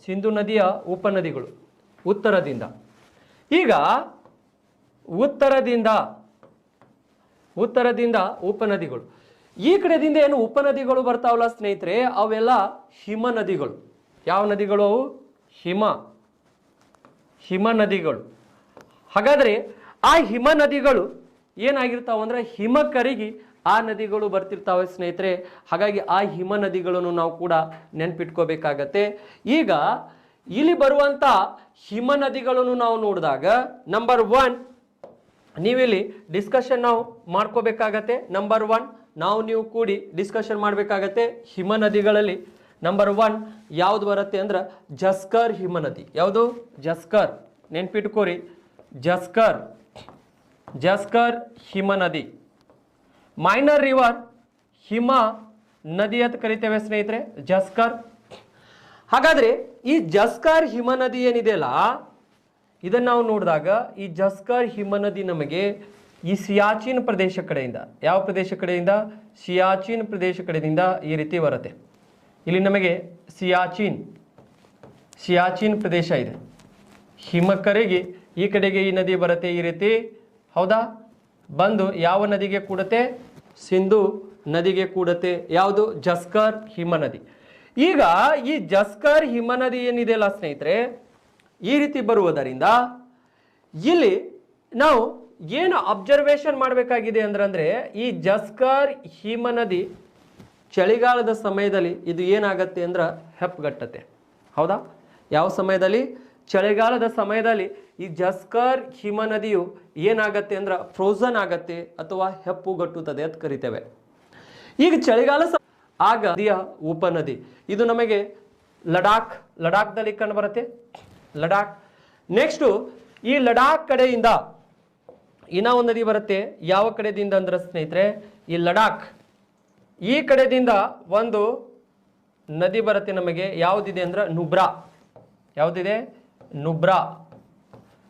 ಸಿಂಧು ನದಿಯ ಉಪನದಿಗಳು ಉತ್ತರದಿಂದ. ಈಗ ಉತ್ತರದಿಂದ ಉಪನದಿಗಳು. ಈ ಕಡೆದಿಂದ ಏನು ಉಪನದಿಗಳು ಬರ್ತಾವಲ್ಲ ಸ್ನೇಹಿತರೆ, ಅವೆಲ್ಲ ಹಿಮ ನದಿಗಳು. ಯಾವ ನದಿಗಳು ಅವು? ಹಿಮ ನದಿಗಳು. ಹಾಗಾದರೆ ಆ ಹಿಮ ನದಿಗಳು ಏನಾಗಿರ್ತಾವ ಅಂದ್ರೆ ಹಿಮ ಕರಗಿ ಆ ನದಿಗಳು ಬರ್ತಿರ್ತಾವೆ ಸ್ನೇಹಿತರೆ. ಹಾಗಾಗಿ ಆ ಹಿಮ ನದಿಗಳನ್ನು ನಾವು ಕೂಡ ನೆನ್ಪಿಟ್ಕೋಬೇಕಾಗತ್ತೆ. ಈಗ ಇಲ್ಲಿ ಬರುವಂತ ಹಿಮ ನದಿಗಳನ್ನು ನಾವು ನೋಡಿದಾಗ ನಂಬರ್ 1 ನೀವಿಲ್ಲಿ ಡಿಸ್ಕಷನ್ ನಾವು ಮಾಡ್ಕೋಬೇಕಾಗತ್ತೆ. ನಂಬರ್ 1 ನೀವು ಕೂಡಿ ಡಿಸ್ಕಷನ್ ಮಾಡಬೇಕಾಗತ್ತೆ. ಹಿಮ ನದಿಗಳಲ್ಲಿ ನಂಬರ್ 1 ಯಾವ್ದು ಬರುತ್ತೆ ಅಂದ್ರೆ ಜಸ್ಕರ್ ಹಿಮ ನದಿ. ಯಾವುದು? ಜಸ್ಕರ್. ನೆನ್ಪಿಟ್ಕೋರಿ, ಜಸ್ಕರ್ ಹಿಮ ನದಿ. ಮೈನರ್ ರಿವರ್ ಹಿಮ ನದಿ ಅಂತ ಕರಿತೇವೆ ಸ್ನೇಹಿತರೆ, ಜಸ್ಕರ್. ಹಾಗಾದ್ರೆ ಈ ಜಸ್ಕರ್ ಹಿಮ ನದಿ ಏನಿದೆಯಲ್ಲ, ಇದನ್ನು ನಾವು ನೋಡಿದಾಗ ಈ ಜಸ್ಕರ್ ಹಿಮ ನದಿ ನಮಗೆ ಈ ಸಿಯಾಚಿನ್ ಪ್ರದೇಶ ಕಡೆಯಿಂದ, ಯಾವ ಪ್ರದೇಶ ಕಡೆಯಿಂದ? ಸಿಯಾಚಿನ್ ಪ್ರದೇಶ ಕಡೆಯಿಂದ ಈ ರೀತಿ ಬರುತ್ತೆ. ಇಲ್ಲಿ ನಮಗೆ ಸಿಯಾಚಿನ್ ಪ್ರದೇಶ ಇದೆ. ಹಿಮ ಕರಗಿ ಈ ಕಡೆಗೆ ಈ ನದಿ ಬರುತ್ತೆ ಈ ರೀತಿ. ಹೌದಾ? ಬಂದು ಯಾವ ನದಿಗೆ ಕೂಡುತ್ತೆ? ಸಿಂಧು ನದಿಗೆ ಕೂಡುತ್ತೆ. ಯಾವುದು? ಜಸ್ಕರ್ ಹಿಮ ನದಿ. ಈಗ ಈ ಜಸ್ಕರ್ ಹಿಮ ನದಿ ಏನಿದೆಯಲ್ಲ ಸ್ನೇಹಿತರೆ, ಈ ರೀತಿ ಬರುವುದರಿಂದ ಇಲ್ಲಿ ನಾವು ಏನು ಅಬ್ಸರ್ವೇಷನ್ ಮಾಡಬೇಕಾಗಿದೆ ಅಂದ್ರೆ ಈ ಜಸ್ಕರ್ ಹಿಮ ನದಿ ಚಳಿಗಾಲದ ಸಮಯದಲ್ಲಿ ಇದು ಏನಾಗತ್ತೆ ಅಂದ್ರೆ ಹೆಪ್ಪುಗಟ್ಟತ್ತೆ. ಹೌದಾ? ಯಾವ ಸಮಯದಲ್ಲಿ? ಚಳಿಗಾಲದ ಸಮಯದಲ್ಲಿ ಈ ಜಸ್ಕರ್ ಹಿಮ ನದಿಯು ಏನಾಗತ್ತೆ ಅಂದ್ರೆ ಫ್ರೋಝನ್ ಆಗತ್ತೆ ಅಥವಾ ಹೆಪ್ಪುಗಟ್ಟುತ್ತದೆ ಅಂತ ಕರಿತೇವೆ. ಈಗ ಚಳಿಗಾಲ ಆಗ ನದಿಯ ಉಪನದಿ ಇದು ನಮಗೆ ಲಡಾಖ್ದಲ್ಲಿ ಕಂಡು ಬರುತ್ತೆ. ಲಡಾಖ್. ನೆಕ್ಸ್ಟು ಈ ಲಡಾಖ್ ಕಡೆಯಿಂದ ಇನ್ನೂ ಒಂದು ನದಿ ಬರುತ್ತೆ. ಯಾವ ಕಡೆದಿಂದ ಅಂದ್ರೆ ಸ್ನೇಹಿತರೆ, ಈ ಲಡಾಖ್ ಈ ಕಡೆದಿಂದ ಒಂದು ನದಿ ಬರುತ್ತೆ ನಮಗೆ. ಯಾವುದಿದೆ ಅಂದ್ರೆ ನುಬ್ರಾ. ಯಾವುದಿದೆ?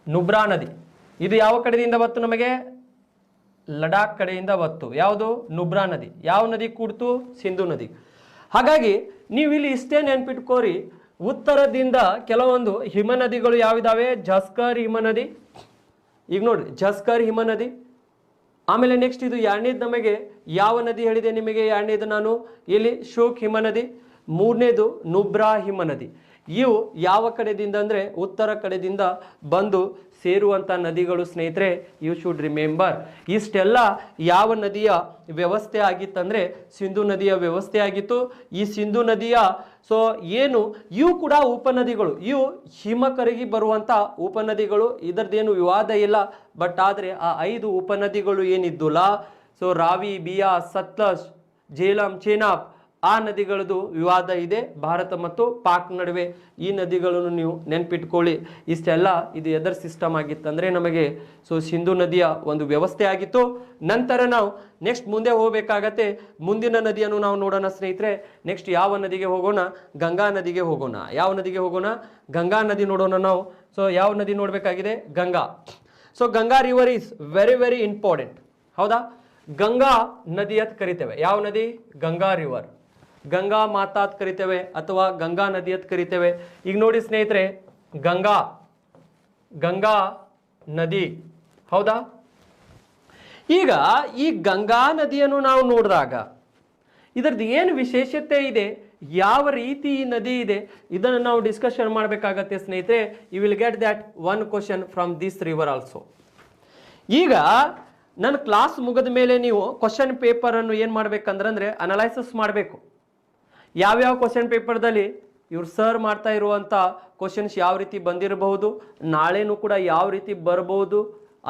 ನುಬ್ರಾ ನದಿ. ಇದು ಯಾವ ಕಡೆಯಿಂದ ಬತ್ತು ನಮಗೆ? ಲಡಾಖ್ ಕಡೆಯಿಂದ ಬತ್ತು. ಯಾವುದು? ನುಬ್ರಾ ನದಿ. ಯಾವ ನದಿ ಕೂಡ್ತು? ಸಿಂಧು ನದಿ. ಹಾಗಾಗಿ ನೀವು ಇಲ್ಲಿ ಇಷ್ಟೇ ನೆನ್ಪಿಟ್ಕೋರಿ, ಉತ್ತರದಿಂದ ಕೆಲವೊಂದು ಹಿಮ ನದಿಗಳು ಯಾವಿದಾವೆ? ಜಸ್ಕರ್ ಹಿಮ ನದಿ. ಈಗ ನೋಡ್ರಿ, ಜಸ್ಕರ್ ಹಿಮ ನದಿ. ಆಮೇಲೆ ನೆಕ್ಸ್ಟ್ ಇದು ಎರಡನೇದು ನಮಗೆ ಯಾವ ನದಿ ಹೇಳಿದೆ ನಿಮಗೆ? ಎರಡನೇದು ನಾನು ಇಲ್ಲಿ ಶೋಕ್ ಹಿಮ ನದಿ. ಮೂರನೇದು ನುಬ್ರಾ ಹಿಮ ನದಿ. ಇವು ಯಾವ ಕಡೆದಿಂದ ಅಂದರೆ ಉತ್ತರ ಕಡೆದಿಂದ ಬಂದು ಸೇರುವಂಥ ನದಿಗಳು ಸ್ನೇಹಿತರೆ. You should remember. ಇಷ್ಟೆಲ್ಲ ಯಾವ ನದಿಯ ವ್ಯವಸ್ಥೆ ಆಗಿತ್ತಂದರೆ ಸಿಂಧು ನದಿಯ ವ್ಯವಸ್ಥೆ ಆಗಿತ್ತು. ಈ ಸಿಂಧು ನದಿಯ ಏನು ಇವು ಕೂಡ ಉಪನದಿಗಳು, ಇವು ಹಿಮ ಕರಗಿ ಬರುವಂಥ ಉಪನದಿಗಳು. ಇದರದ್ದೇನು ವಿವಾದ ಇಲ್ಲ. ಬಟ್ ಆದರೆ ಆ 5 ಉಪನದಿಗಳು ಏನಿದ್ದುಲ್ಲ, ರಾವಿ, ಬಿಯಾ, ಸತ್ಲಜ್, ಝೇಲಂ, ಚೆನಾಬ್, ಆ ನದಿಗಳದ್ದು ವಿವಾದ ಇದೆ ಭಾರತ ಮತ್ತು ಪಾಕ್ ನಡುವೆ. ಈ ನದಿಗಳನ್ನು ನೀವು ನೆನ್ಪಿಟ್ಕೊಳ್ಳಿ. ಇಷ್ಟೆಲ್ಲ ಇದು ಎದರ್ ಸಿಸ್ಟಮ್ ಆಗಿತ್ತು ಅಂದರೆ ನಮಗೆ ಸೊ ಸಿಂಧು ನದಿಯ ಒಂದು ವ್ಯವಸ್ಥೆ ಆಗಿತ್ತು. ನಂತರ ನಾವು ನೆಕ್ಸ್ಟ್ ಮುಂದೆ ಹೋಗಬೇಕಾಗತ್ತೆ. ಮುಂದಿನ ನದಿಯನ್ನು ನಾವು ನೋಡೋಣ ಸ್ನೇಹಿತರೆ. ನೆಕ್ಸ್ಟ್ ಯಾವ ನದಿಗೆ ಹೋಗೋಣ? ಗಂಗಾ ನದಿಗೆ ಹೋಗೋಣ. ಯಾವ ನದಿಗೆ ಹೋಗೋಣ? ಗಂಗಾ ನದಿ ನೋಡೋಣ ನಾವು. ಸೊ ಯಾವ ನದಿ ನೋಡಬೇಕಾಗಿದೆ? Ganga. So Ganga river is very very important. ಹೌದಾ? ಗಂಗಾ ನದಿ ಅಂತ ಕರಿತೇವೆ. ಯಾವ ನದಿ? ಗಂಗಾ ರಿವರ್. ಗಂಗಾ ಮಾತಾ ಅಂತ ಕರಿತೇವೆ ಅಥವಾ ಗಂಗಾ ನದಿ ಅಂತ ಕರಿತೇವೆ. ಈಗ ನೋಡಿ ಸ್ನೇಹಿತರೆ, ಗಂಗಾ ನದಿ. ಹೌದಾ? ಈಗ ಈ ಗಂಗಾ ನದಿಯನ್ನು ನಾವು ನೋಡಿದಾಗ ಇದರದ್ದು ಏನು ವಿಶೇಷತೆ ಇದೆ, ಯಾವ ರೀತಿ ಈ ನದಿ ಇದೆ, ಇದನ್ನು ನಾವು ಡಿಸ್ಕಷನ್ ಮಾಡಬೇಕಾಗತ್ತೆ ಸ್ನೇಹಿತರೆ. You will get that one question from this river also. ಈಗ ನನ್ನ ಕ್ಲಾಸ್ ಮುಗಿದ ಮೇಲೆ ನೀವು ಕ್ವಶನ್ ಪೇಪರ್ ಅನ್ನು ಏನು ಮಾಡ್ಬೇಕಂದ್ರೆ ಅನಲೈಸಿಸ್ ಮಾಡಬೇಕು. ಯಾವ್ಯಾವ ಕ್ವಶನ್ ಪೇಪರ್ದಲ್ಲಿ ಇವ್ರು ಸರ್ ಮಾಡ್ತಾ ಇರುವಂಥ ಕ್ವಶನ್ಸ್ ಯಾವ ರೀತಿ ಬಂದಿರಬಹುದು, ನಾಳೆನೂ ಕೂಡ ಯಾವ ರೀತಿ ಬರಬಹುದು,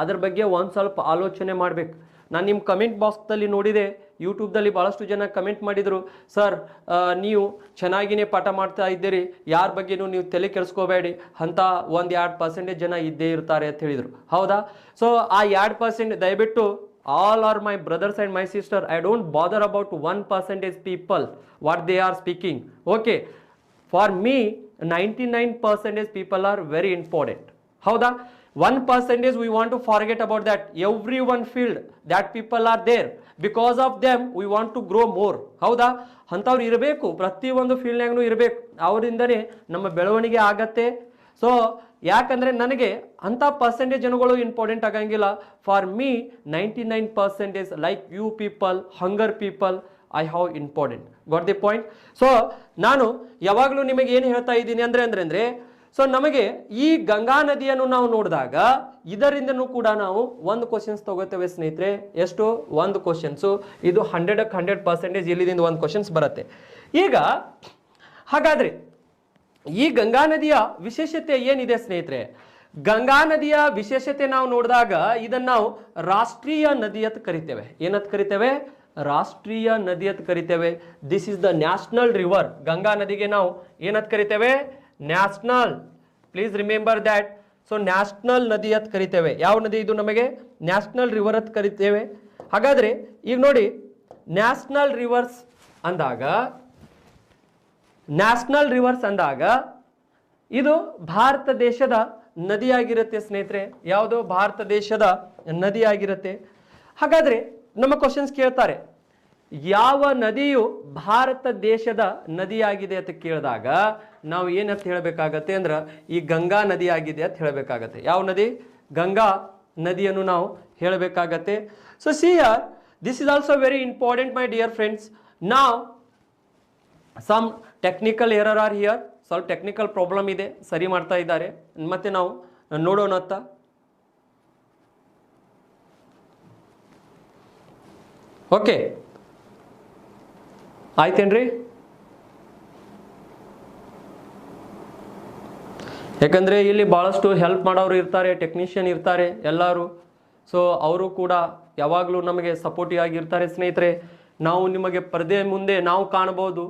ಅದ್ರ ಬಗ್ಗೆ ಒಂದು ಸ್ವಲ್ಪ ಆಲೋಚನೆ ಮಾಡಬೇಕು. ನಾನು ನಿಮ್ಮ ಕಮೆಂಟ್ ಬಾಕ್ಸ್ದಲ್ಲಿ ನೋಡಿದೆ, ಯೂಟ್ಯೂಬ್ದಲ್ಲಿ ಭಾಳಷ್ಟು ಜನ ಕಮೆಂಟ್ ಮಾಡಿದರು, ಸರ್ ನೀವು ಚೆನ್ನಾಗಿಯೇ ಪಾಠ ಮಾಡ್ತಾ ಇದ್ದೀರಿ, ಯಾರ ಬಗ್ಗೆನೂ ನೀವು ತಲೆ ಕೆಡಿಸ್ಕೋಬೇಡಿ, ಅಂತ 1-2% ಜನ ಇದ್ದೇ ಇರ್ತಾರೆ ಅಂತ ಹೇಳಿದರು. ಹೌದಾ? ಸೊ ಆ 2% ದಯವಿಟ್ಟು all are my brothers and my sister. I don't bother about 1% people what they are speaking. Okay, for me 99% people are very important. Howda? 1% we want to forget about that. Everyone field that people are there, because of them we want to grow more. Howda? ಅಂತವ್ರು ಇರಬೇಕು, ಪ್ರತಿಯೊಂದು ಫೀಲ್ಡ್ನಾಗೂ ಇರಬೇಕು, ಅವರಿಂದನೇ ನಮ್ಮ ಬೆಳವಣಿಗೆ ಆಗತ್ತೆ. So ಯಾಕಂದರೆ ನನಗೆ ಅಂಥ ಪರ್ಸೆಂಟೇಜ್ ಜನಗಳು ಇಂಪಾರ್ಟೆಂಟ್ ಆಗಂಗಿಲ್ಲ. For me 99% like you people, hunger people, I have important. Got the point? So ನಾನು ಯಾವಾಗಲೂ ನಿಮಗೆ ಏನು ಹೇಳ್ತಾ ಇದ್ದೀನಿ ಅಂದರೆ ಸೊ ನಮಗೆ ಈ ಗಂಗಾ ನದಿಯನ್ನು ನಾವು ನೋಡಿದಾಗ ಇದರಿಂದನೂ ಕೂಡ ನಾವು ಒಂದು ಕ್ವಶನ್ಸ್ ತಗೋತೇವೆ ಸ್ನೇಹಿತರೆ. ಎಷ್ಟು? ಒಂದು ಕ್ವಶನ್ಸು. ಇದು 100% ಇಲ್ಲಿದಿಂದ ಒಂದು ಕ್ವಶನ್ಸ್ ಬರುತ್ತೆ. ಈಗ ಹಾಗಾದರೆ ಈ ಗಂಗಾ ನದಿಯ ವಿಶೇಷತೆ ಏನಿದೆ ಸ್ನೇಹಿತರೆ? ಗಂಗಾ ನದಿಯ ವಿಶೇಷತೆ ನಾವು ನೋಡಿದಾಗ ಇದನ್ನು ನಾವು ರಾಷ್ಟ್ರೀಯ ನದಿ ಅಂತ ಕರಿತೇವೆ. ಏನಂತ ಕರಿತೇವೆ? ರಾಷ್ಟ್ರೀಯ ನದಿ ಅಂತ ಕರಿತೇವೆ. This is the national river. Ganga ನದಿಗೆ ನಾವು ಏನಂತ ಕರಿತೇವೆ? National. Please remember that. So national ನದಿ ಅಂತ ಕರಿತೇವೆ. ಯಾವ ನದಿ ಇದು? ನಮಗೆ ನ್ಯಾಷನಲ್ ರಿವರ್ ಅಂತ ಕರಿತೇವೆ. ಹಾಗಾದರೆ ಈಗ ನೋಡಿ, ನ್ಯಾಷನಲ್ ರಿವರ್ಸ್ ಅಂದಾಗ ಇದು ಭಾರತ ದೇಶದ ನದಿಯಾಗಿರುತ್ತೆ ಸ್ನೇಹಿತರೆ. ಯಾವುದು? ಭಾರತ ದೇಶದ ನದಿಯಾಗಿರುತ್ತೆ. ಹಾಗಾದರೆ ನಮ್ಮ ಕ್ವಶನ್ಸ್ ಕೇಳ್ತಾರೆ, ಯಾವ ನದಿಯು ಭಾರತ ದೇಶದ ನದಿಯಾಗಿದೆ ಅಂತ ಕೇಳಿದಾಗ ನಾವು ಏನಂತ ಹೇಳಬೇಕಾಗತ್ತೆ ಅಂದ್ರೆ ಈ ಗಂಗಾ ನದಿ ಆಗಿದೆ ಅಂತ ಹೇಳಬೇಕಾಗತ್ತೆ. ಯಾವ ನದಿ? ಗಂಗಾ ನದಿಯನ್ನು ನಾವು ಹೇಳಬೇಕಾಗತ್ತೆ. So see here, this is also very important my dear friends. ನಾವು some technical error are here. ಸ್ವಲ್ಪ ಟೆಕ್ನಿಕಲ್ ಪ್ರಾಬ್ಲಮ್ ಇದೆ, ಸರಿ ಮಾಡ್ತಾ ಇದ್ದಾರೆ. ಮತ್ತೆ ನಾವು ನೋಡೋಣ ಅಂತ. ಓಕೆ, ಆಯ್ತೇನ್ರಿ? ಯಾಕಂದರೆ ಇಲ್ಲಿ ಭಾಳಷ್ಟು ಹೆಲ್ಪ್ ಮಾಡೋರು ಇರ್ತಾರೆ, ಟೆಕ್ನಿಷಿಯನ್ ಇರ್ತಾರೆ ಎಲ್ಲರೂ. ಸೊ ಅವರು ಕೂಡ ಯಾವಾಗಲೂ ನಮಗೆ ಸಪೋರ್ಟಿವ್ ಆಗಿರ್ತಾರೆ ಸ್ನೇಹಿತರೆ. ನಾವು ನಿಮಗೆ ಪರದೆ ಮುಂದೆ ನಾವು ಕಾಣಬಹುದು.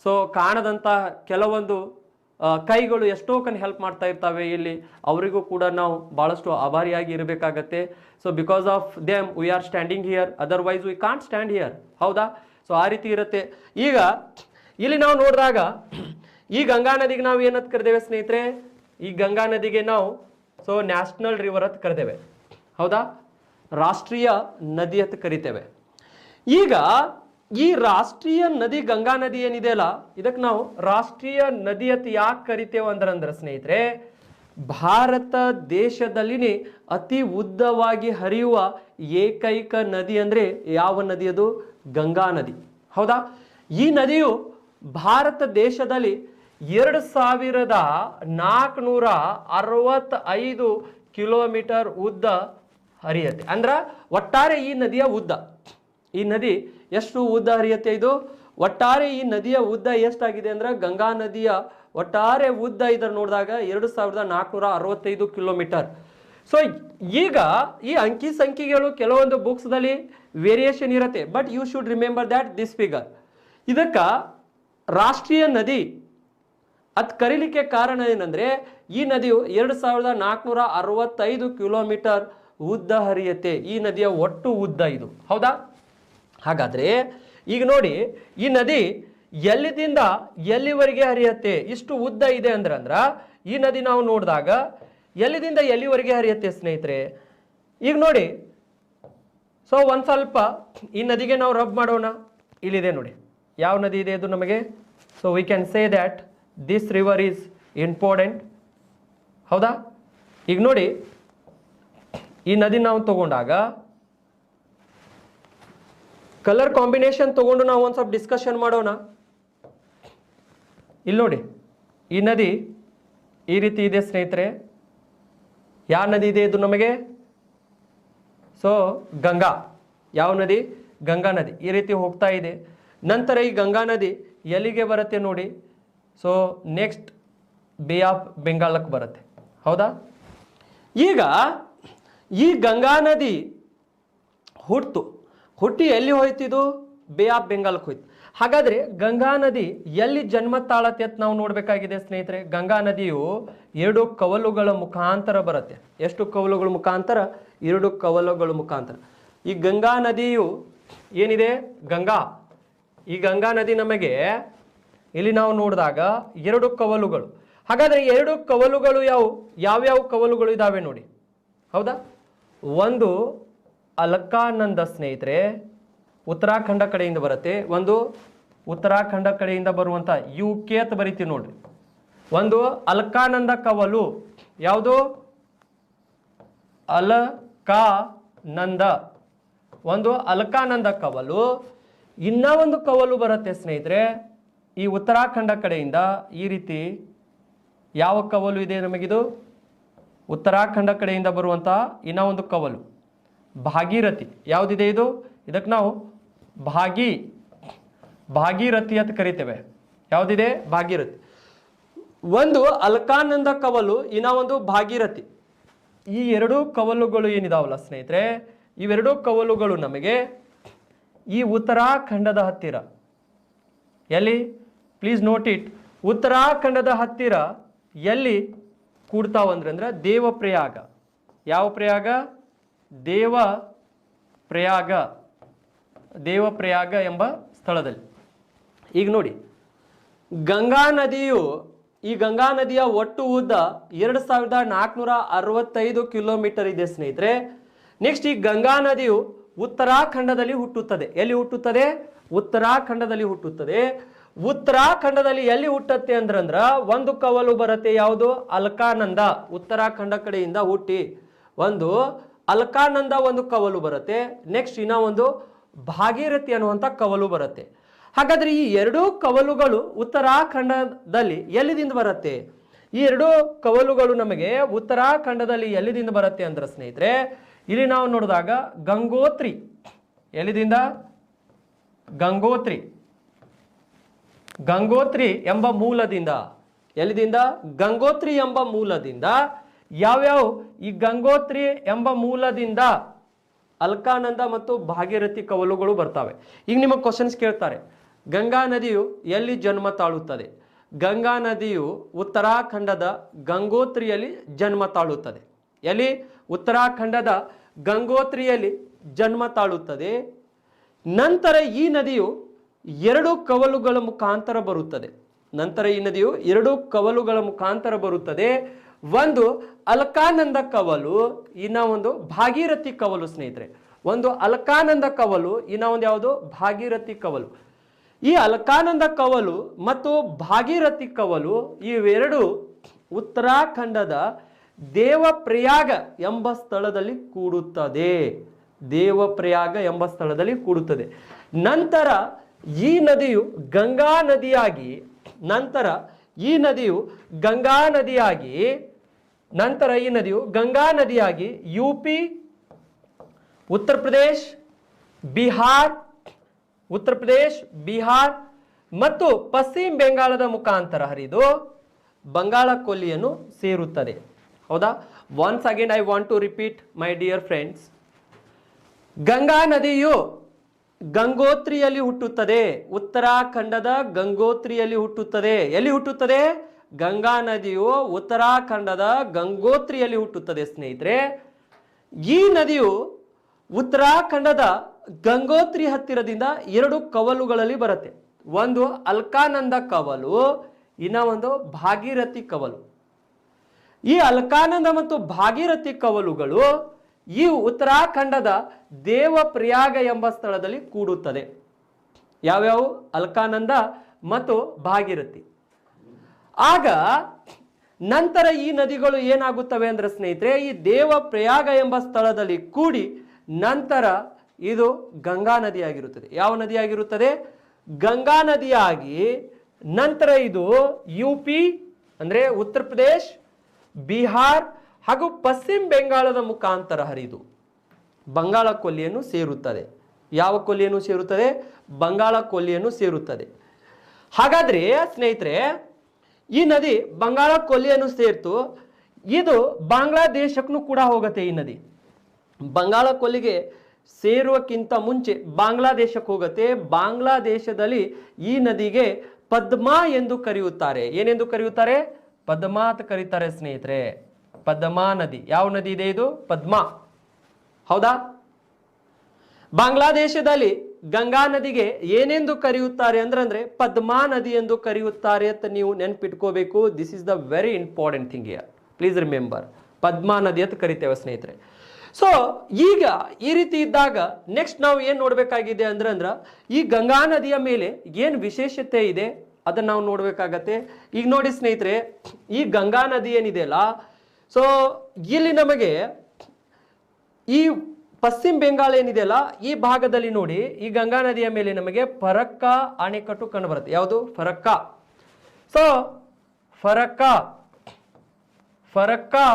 ಸೊ ಕಾಣದಂಥ ಕೆಲವೊಂದು ಕೈಗಳು ಎಷ್ಟೋ ಹೆಲ್ಪ್ ಮಾಡ್ತಾ ಇರ್ತವೆ ಇಲ್ಲಿ. ಅವರಿಗೂ ಕೂಡ ನಾವು ಭಾಳಷ್ಟು ಆಭಾರಿಯಾಗಿ ಇರಬೇಕಾಗತ್ತೆ. So because of them we are standing here, otherwise we can't stand here. ಹೌದಾ? ಸೊ ಆ ರೀತಿ ಇರುತ್ತೆ. ಈಗ ಇಲ್ಲಿ ನಾವು ನೋಡಿದಾಗ ಈ ಗಂಗಾ ನದಿಗೆ ನಾವು ಏನಂತ ಕರೆದೇವೆ ಸ್ನೇಹಿತರೆ? ಈ ಗಂಗಾ ನದಿಗೆ ನಾವು ಸೊ ನ್ಯಾಷನಲ್ ರಿವರ್ ಅಂತ ಕರೆದೇವೆ. ಹೌದಾ? ರಾಷ್ಟ್ರೀಯ ನದಿ ಅಂತ ಕರಿತೇವೆ. ಈಗ ಈ ರಾಷ್ಟ್ರೀಯ ನದಿ ಗಂಗಾ ನದಿ ಏನಿದೆ ಅಲ್ಲ, ಇದಕ್ಕೆ ನಾವು ರಾಷ್ಟ್ರೀಯ ನದಿ ಅಂತ ಯಾಕೆ ಕರಿತೇವೆ ಅಂದ್ರೆ ಸ್ನೇಹಿತರೆ, ಭಾರತ ದೇಶದಲ್ಲಿ ಅತಿ ಉದ್ದವಾಗಿ ಹರಿಯುವ ಏಕೈಕ ನದಿ ಅಂದರೆ ಯಾವ ನದಿ? ಅದು ಗಂಗಾ ನದಿ. ಹೌದಾ? ಈ ನದಿಯು ಭಾರತ ದೇಶದಲ್ಲಿ 2465 ಕಿಲೋಮೀಟರ್ ಉದ್ದ ಹರಿಯುತ್ತೆ. ಅಂದ್ರೆ ಒಟ್ಟಾರೆ ಈ ನದಿಯ ಉದ್ದ, ಈ ನದಿ ಎಷ್ಟು ಉದ್ದ ಹರಿಯುತ್ತೆ? ಇದು ಒಟ್ಟಾರೆ ಈ ನದಿಯ ಉದ್ದ ಎಷ್ಟಾಗಿದೆ ಅಂದ್ರೆ ಗಂಗಾ ನದಿಯ ಒಟ್ಟಾರೆ ಉದ್ದ ಇದರ ನೋಡಿದಾಗ 2465 ಕಿಲೋಮೀಟರ್. ಸೊ ಈಗ ಈ ಅಂಕಿ ಸಂಖ್ಯೆಗಳು ಕೆಲವೊಂದು ಬುಕ್ಸ್ದಲ್ಲಿ ವೇರಿಯೇಷನ್ ಇರುತ್ತೆ, but you should remember that this figure. ಇದಕ್ಕ ರಾಷ್ಟ್ರೀಯ ನದಿ ಅದ್ ಕರೀಲಿಕ್ಕೆ ಕಾರಣ ಏನಂದ್ರೆ ಈ ನದಿಯು 2465 ಕಿಲೋಮೀಟರ್ ಉದ್ದ ಹರಿಯುತ್ತೆ. ಈ ನದಿಯ ಒಟ್ಟು ಉದ್ದ ಇದು, ಹೌದಾ? ಹಾಗಾದ್ರೆ ಈಗ ನೋಡಿ, ಈ ನದಿ ಎಲ್ಲಿದಿಂದ ಎಲ್ಲಿವರೆಗೆ ಹರಿಯುತ್ತೆ, ಇಷ್ಟು ಉದ್ದ ಇದೆ ಅಂದ್ರ ಈ ನದಿ ನಾವು ನೋಡಿದಾಗ ಎಲ್ಲಿದಿಂದ ಎಲ್ಲಿವರೆಗೆ ಹರಿಯುತ್ತೆ ಸ್ನೇಹಿತರೆ? ಈಗ ನೋಡಿ, ಸೊ ಒಂದ್ ಸ್ವಲ್ಪ ಈ ನದಿಗೆ ನಾವು ರಬ್ ಮಾಡೋಣ. ಇಲ್ಲಿದೆ ನೋಡಿ, ಯಾವ ನದಿ ಇದೆ ಇದು ನಮಗೆ. So we can say that this river is important, ಹೌದಾ? ಈಗ ನೋಡಿ, ಈ ನದಿ ನಾವು ತಗೊಂಡಾಗ ಕಲರ್ ಕಾಂಬಿನೇಷನ್ ತಗೊಂಡು ನಾವು ಒಂದು ಸ್ವಲ್ಪ ಡಿಸ್ಕಷನ್ ಮಾಡೋಣ. ಇಲ್ಲಿ ನೋಡಿ, ಈ ನದಿ ಈ ರೀತಿ ಇದೆ ಸ್ನೇಹಿತರೆ. ಯಾವ ನದಿ ಇದೆ ಇದು ನಮಗೆ? ಸೊ ಗಂಗಾ. ಯಾವ ನದಿ? ಗಂಗಾ ನದಿ ಈ ರೀತಿ ಹೋಗ್ತಾ ಇದೆ. ನಂತರ ಈ ಗಂಗಾ ನದಿ ಎಲ್ಲಿಗೆ ಬರುತ್ತೆ ನೋಡಿ? ಸೊ ನೆಕ್ಸ್ಟ್ ಬೇ ಆಫ್ ಬೆಂಗಾಲಕ್ಕೆ ಬರುತ್ತೆ, ಹೌದಾ? ಈಗ ಈ ಗಂಗಾ ನದಿ ಹುಟ್ಟಿ ಎಲ್ಲಿ ಹೋಯ್ತಿದು? ಬೇ ಆಫ್ ಬೆಂಗಾಲಕ್ಕೆ ಹೋಯ್ತು. ಹಾಗಾದ್ರೆ ಗಂಗಾ ನದಿ ಎಲ್ಲಿ ಜನ್ಮ ತಾಳತ್ತೆ ಅಂತ ನಾವು ನೋಡ್ಬೇಕಾಗಿದೆ ಸ್ನೇಹಿತರೆ. ಗಂಗಾ ನದಿಯು 2 ಕವಲುಗಳ ಮುಖಾಂತರ ಬರುತ್ತೆ. ಎಷ್ಟು ಕವಲುಗಳ ಮುಖಾಂತರ? 2 ಕವಲುಗಳ ಮುಖಾಂತರ. ಈ ಗಂಗಾ ನದಿಯು ಏನಿದೆ, ಗಂಗಾ, ಈ ಗಂಗಾ ನದಿ ನಮಗೆ ಇಲ್ಲಿ ನಾವು ನೋಡಿದಾಗ 2 ಕವಲುಗಳು. ಹಾಗಾದ್ರೆ 2 ಕವಲುಗಳು ಯಾವ್ಯಾವ ಕವಲುಗಳು ಇದಾವೆ ನೋಡಿ, ಹೌದಾ? ಒಂದು ಅಲಕಾನಂದ ಸ್ನೇಹಿತರೆ, ಉತ್ತರಾಖಂಡ ಕಡೆಯಿಂದ ಬರುತ್ತೆ. ಒಂದು ಉತ್ತರಾಖಂಡ ಕಡೆಯಿಂದ ಬರುವಂತ UK ಅಂತ ಬರೀತೀವಿ ನೋಡ್ರಿ. ಒಂದು ಅಲಕಾನಂದ ಕವಲು, ಯಾವುದು? ಅಲಕಾನಂದ, ಒಂದು ಅಲಕಾನಂದ ಕವಲು. ಇನ್ನ ಒಂದು ಕವಲು ಬರುತ್ತೆ ಸ್ನೇಹಿತರೆ ಈ ಉತ್ತರಾಖಂಡ ಕಡೆಯಿಂದ. ಈ ರೀತಿ ಯಾವ ಕವಲು ಇದೆ ನಮಗಿದು? ಉತ್ತರಾಖಂಡ ಕಡೆಯಿಂದ ಬರುವಂತ ಇನ್ನ ಒಂದು ಕವಲು ಭಾಗೀರಥಿ. ಯಾವುದಿದೆ ಇದು? ಇದಕ್ಕೆ ನಾವು ಭಾಗೀರಥಿ ಅಂತ ಕರಿತೇವೆ. ಯಾವುದಿದೆ? ಭಾಗೀರಥಿ. ಒಂದು ಅಲಕಾನಂದ ಕವಲು, ಇನ್ನ ಒಂದು ಭಾಗೀರಥಿ. ಈ 2 ಕವಲುಗಳು ಏನಿದಾವಲ್ಲ ಸ್ನೇಹಿತರೆ, ಇವೆರಡೂ ಕವಲುಗಳು ನಮಗೆ ಈ ಉತ್ತರಾಖಂಡದ ಹತ್ತಿರ, ಎಲ್ಲಿ? Please note it. ಉತ್ತರಾಖಂಡದ ಹತ್ತಿರ ಎಲ್ಲಿ ಕೂಡ್ತಾವಂದ್ರೆ ದೇವಪ್ರಯಾಗ. ಯಾವ ಪ್ರಯಾಗ? ದೇವಪ್ರಯಾಗ ಎಂಬ ಸ್ಥಳದಲ್ಲಿ. ಈಗ ನೋಡಿ, ಈ ಗಂಗಾ ನದಿಯ ಒಟ್ಟು ಉದ್ದ 2465 ಕಿಲೋಮೀಟರ್ ಇದೆ ಸ್ನೇಹಿತರೆ. ನೆಕ್ಸ್ಟ್ ಈ ಗಂಗಾ ನದಿಯು ಉತ್ತರಾಖಂಡದಲ್ಲಿ ಹುಟ್ಟುತ್ತದೆ. ಎಲ್ಲಿ ಹುಟ್ಟುತ್ತದೆ? ಉತ್ತರಾಖಂಡದಲ್ಲಿ ಹುಟ್ಟುತ್ತದೆ. ಉತ್ತರಾಖಂಡದಲ್ಲಿ ಎಲ್ಲಿ ಹುಟ್ಟುತ್ತೆ ಅಂದ್ರ ಒಂದು ಕವಲು ಬರುತ್ತೆ. ಯಾವುದು? ಅಲಕಾನಂದ. ಉತ್ತರಾಖಂಡ ಕಡೆಯಿಂದ ಹುಟ್ಟಿ ಒಂದು ಅಲಕಾನಂದ ಒಂದು ಕವಲು ಬರುತ್ತೆ. ನೆಕ್ಸ್ಟ್ ಇನ್ನ ಒಂದು ಭಾಗೀರಥಿ ಅನ್ನುವಂಥ ಕವಲು ಬರುತ್ತೆ. ಹಾಗಾದ್ರೆ ಈ 2 ಕವಲುಗಳು ಉತ್ತರಾಖಂಡದಲ್ಲಿ ಎಲ್ಲಿದಿಂದ ಬರುತ್ತೆ? ಈ 2 ಕವಲುಗಳು ನಮಗೆ ಉತ್ತರಾಖಂಡದಲ್ಲಿ ಎಲ್ಲಿದಿಂದ ಬರುತ್ತೆ ಅಂದ್ರೆ ಸ್ನೇಹಿತರೆ, ಇಲ್ಲಿ ನಾವು ನೋಡಿದಾಗ ಗಂಗೋತ್ರಿ. ಎಲ್ಲಿದಿಂದ? ಗಂಗೋತ್ರಿ ಎಂಬ ಮೂಲದಿಂದ. ಎಲ್ಲಿದಿಂದ? ಗಂಗೋತ್ರಿ ಎಂಬ ಮೂಲದಿಂದ. ಯಾವ್ಯಾವ ಈ ಗಂಗೋತ್ರಿ ಎಂಬ ಮೂಲದಿಂದ ಅಲ್ಕಾನಂದ ಮತ್ತು ಭಾಗೀರಥಿ ಕವಲುಗಳು ಬರ್ತವೆ. ಈಗ ನಿಮಗೆ ಕ್ವಶನ್ಸ್ ಕೇಳ್ತಾರೆ, ಗಂಗಾ ನದಿಯು ಎಲ್ಲಿ ಜನ್ಮ ತಾಳುತ್ತದೆ? ಗಂಗಾ ನದಿಯು ಉತ್ತರಾಖಂಡದ ಗಂಗೋತ್ರಿಯಲ್ಲಿ ಜನ್ಮ ತಾಳುತ್ತದೆ. ಎಲ್ಲಿ? ಉತ್ತರಾಖಂಡದ ಗಂಗೋತ್ರಿಯಲ್ಲಿ ಜನ್ಮ ತಾಳುತ್ತದೆ. ನಂತರ ಈ ನದಿಯು 2 ಕವಲುಗಳ ಮುಖಾಂತರ ಬರುತ್ತದೆ. ಒಂದು ಅಲಕಾನಂದ ಕವಲು, ಇನ್ನ ಒಂದು ಭಾಗೀರಥಿ ಕವಲು ಸ್ನೇಹಿತರೆ. ಒಂದು ಅಲಕಾನಂದ ಕವಲು, ಇನ್ನ ಒಂದು ಯಾವುದು? ಭಾಗೀರಥಿ ಕವಲು. ಈ ಅಲಕಾನಂದ ಕವಲು ಮತ್ತು ಭಾಗೀರಥಿ ಕವಲು ಇವೆರಡು ಉತ್ತರಾಖಂಡದ ದೇವಪ್ರಯಾಗ ಎಂಬ ಸ್ಥಳದಲ್ಲಿ ಕೂಡುತ್ತದೆ. ನಂತರ ಈ ನದಿಯು ಗಂಗಾ ನದಿಯಾಗಿ UP, ಉತ್ತರ ಪ್ರದೇಶ್, ಬಿಹಾರ್ ಮತ್ತು ಪಶ್ಚಿಮ ಬೆಂಗಾಳದ ಮುಖಾಂತರ ಹರಿದು ಬಂಗಾಳ ಕೊಲ್ಲಿಯನ್ನು ಸೇರುತ್ತದೆ. ಹೌದಾ? Once again I want to repeat my dear friends. Ganga ನದಿಯು ಗಂಗೋತ್ರಿಯಲ್ಲಿ ಹುಟ್ಟುತ್ತದೆ. ಉತ್ತರಾಖಂಡದ ಗಂಗೋತ್ರಿಯಲ್ಲಿ ಹುಟ್ಟುತ್ತದೆ. ಎಲ್ಲಿ ಹುಟ್ಟುತ್ತದೆ? ಗಂಗಾ ನದಿಯು ಉತ್ತರಾಖಂಡದ ಗಂಗೋತ್ರಿಯಲ್ಲಿ ಹುಟ್ಟುತ್ತದೆ ಸ್ನೇಹಿತರೆ. ಈ ನದಿಯು ಉತ್ತರಾಖಂಡದ ಗಂಗೋತ್ರಿ ಹತ್ತಿರದಿಂದ 2 ಕವಲುಗಳಲ್ಲಿ ಬರುತ್ತೆ. ಒಂದು ಅಲ್ಕಾನಂದ ಕವಲು, ಇನ್ನ ಒಂದು ಭಾಗೀರಥಿ ಕವಲು. ಈ ಅಲ್ಕಾನಂದ ಮತ್ತು ಭಾಗೀರಥಿ ಕವಲುಗಳು ಈ ಉತ್ತರಾಖಂಡದ ದೇವಪ್ರಯಾಗ ಎಂಬ ಸ್ಥಳದಲ್ಲಿ ಕೂಡುತ್ತದೆ. ಯಾವ್ಯಾವು? ಅಲ್ಕಾನಂದ ಮತ್ತು ಭಾಗೀರಥಿ. ಆಗ ನಂತರ ಈ ನದಿಗಳು ಏನಾಗುತ್ತವೆ ಅಂದ್ರೆ ಸ್ನೇಹಿತರೆ, ಈ ದೇವಪ್ರಯಾಗ ಎಂಬ ಸ್ಥಳದಲ್ಲಿ ಕೂಡಿ ನಂತರ ಇದು ಗಂಗಾ ನದಿಯಾಗಿರುತ್ತದೆ. ಯಾವ ನದಿಯಾಗಿರುತ್ತದೆ? ಗಂಗಾ ನದಿಯಾಗಿ ನಂತರ ಇದು UP ಅಂದ್ರೆ ಉತ್ತರ ಪ್ರದೇಶ್, ಬಿಹಾರ್ ಹಾಗೂ ಪಶ್ಚಿಮ ಬೆಂಗಾಳದ ಮುಖಾಂತರ ಹರಿದು ಬಂಗಾಳ ಕೊಲ್ಲಿಯನ್ನು ಸೇರುತ್ತದೆ. ಯಾವ ಕೊಲ್ಲಿಯನ್ನು ಸೇರುತ್ತದೆ? ಬಂಗಾಳ ಕೊಲ್ಲಿಯನ್ನು ಸೇರುತ್ತದೆ. ಹಾಗಾದ್ರೆ ಸ್ನೇಹಿತರೆ, ಈ ನದಿ ಬಂಗಾಳ ಕೊಲ್ಲಿಯನ್ನು ಸೇರ್ತು. ಇದು ಬಾಂಗ್ಲಾದೇಶಕ್ಕೂ ಕೂಡ ಹೋಗುತ್ತೆ. ಈ ನದಿ ಬಂಗಾಳ ಕೊಲ್ಲಿಗೆ ಸೇರುವಕ್ಕಿಂತ ಮುಂಚೆ ಬಾಂಗ್ಲಾದೇಶಕ್ಕೆ ಹೋಗುತ್ತೆ. ಬಾಂಗ್ಲಾದೇಶದಲ್ಲಿ ಈ ನದಿಗೆ ಪದ್ಮಾ ಎಂದು ಕರೆಯುತ್ತಾರೆ. ಏನೆಂದು ಕರೆಯುತ್ತಾರೆ? ಪದ್ಮಾ ಅಂತ ಕರೀತಾರೆ ಸ್ನೇಹಿತರೆ. ಪದ್ಮಾ ನದಿ. ಯಾವ ನದಿ ಇದೆ ಇದು? ಪದ್ಮಾ. ಹೌದಾ? ಬಾಂಗ್ಲಾದೇಶದಲ್ಲಿ ಗಂಗಾ ನದಿಗೆ ಏನೆಂದು ಕರೆಯುತ್ತಾರೆ ಅಂದ್ರೆ ಪದ್ಮಾ ನದಿ ಎಂದು ಕರೆಯುತ್ತಾರೆ ಅಂತ ನೀವು ನೆನಪಿಟ್ಕೋಬೇಕು. This is the very important thing here. Please remember, Padma ನದಿ ಅಂತ ಕರಿತೇವೆ ಸ್ನೇಹಿತರೆ. ಸೊ ಈಗ ಈ ರೀತಿ ಇದ್ದಾಗ ನೆಕ್ಸ್ಟ್ ನಾವು ಏನ್ ನೋಡ್ಬೇಕಾಗಿದೆ ಅಂದ್ರೆ ಈ ಗಂಗಾ ನದಿಯ ಮೇಲೆ ಏನ್ ವಿಶೇಷತೆ ಇದೆ ಅದನ್ನ ನಾವು ನೋಡ್ಬೇಕಾಗತ್ತೆ. ಈಗ ನೋಡಿ ಸ್ನೇಹಿತರೆ, ಈ ಗಂಗಾ ನದಿ ಏನಿದೆಯಲ್ಲ, ಸೊ ಇಲ್ಲಿ ನಮಗೆ ಈ ಪಶ್ಚಿಮ ಬೆಂಗಾಳ ಏನಿದೆಯಲ್ಲ ಈ ಭಾಗದಲ್ಲಿ ನೋಡಿ, ಈ ಗಂಗಾ ನದಿಯ ಮೇಲೆ ನಮಗೆ ಫರಕ್ಕಾ ಅಣೆಕಟ್ಟು ಕಂಡು ಬರುತ್ತೆ. ಯಾವುದು? ಫರಕ್ಕಾ. ಸೊ ಫರಕ್ಕಾ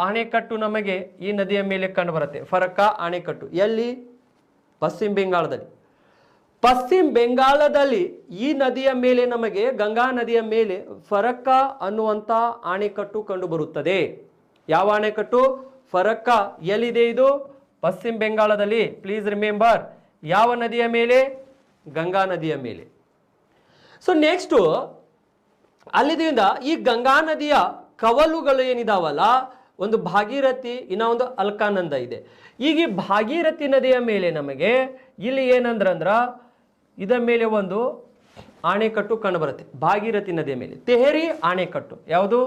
ಅಣೆಕಟ್ಟು ನಮಗೆ ಈ ನದಿಯ ಮೇಲೆ ಕಂಡು ಬರುತ್ತೆ. ಫರಕ್ಕಾ ಅಣೆಕಟ್ಟು ಎಲ್ಲಿ? ಪಶ್ಚಿಮ ಬೆಂಗಾಳದಲ್ಲಿ. ಪಶ್ಚಿಮ ಬೆಂಗಾಳದಲ್ಲಿ ಈ ನದಿಯ ಮೇಲೆ ನಮಗೆ, ಗಂಗಾ ನದಿಯ ಮೇಲೆ ಫರಕ್ಕಾ ಅನ್ನುವಂತ ಅಣೆಕಟ್ಟು ಕಂಡು ಬರುತ್ತದೆ. ಯಾವ ಅಣೆಕಟ್ಟು? ಫರಕ್ಕಾ. ಎಲ್ಲಿದೆ ಇದು? ಪಶ್ಚಿಮ ಬೆಂಗಾಳದಲ್ಲಿ. ಪ್ಲೀಸ್ ರಿಮೆಂಬರ್, ಯಾವ ನದಿಯ ಮೇಲೆ? ಗಂಗಾ ನದಿಯ ಮೇಲೆ. ಸೊ ನೆಕ್ಸ್ಟ್ ಅಲ್ಲಿದಿಂದ ಈ ಗಂಗಾ ನದಿಯ ಕವಲುಗಳು ಏನಿದಾವಲ್ಲ, ಒಂದು ಭಾಗೀರಥಿ, ಇನ್ನ ಒಂದು ಅಲ್ಕಾನಂದ ಇದೆ. ಈಗ ಈ ಭಾಗೀರಥಿ ನದಿಯ ಮೇಲೆ ನಮಗೆ ಇಲ್ಲಿ ಏನಂದ್ರ ಇದರ ಮೇಲೆ ಒಂದು ಆಣೆಕಟ್ಟು ಕಂಡು ಬರುತ್ತೆ. ಭಾಗೀರಥಿ ನದಿಯ ಮೇಲೆ ತೆಹರಿ ಆಣೆಕಟ್ಟು. ಯಾವುದು?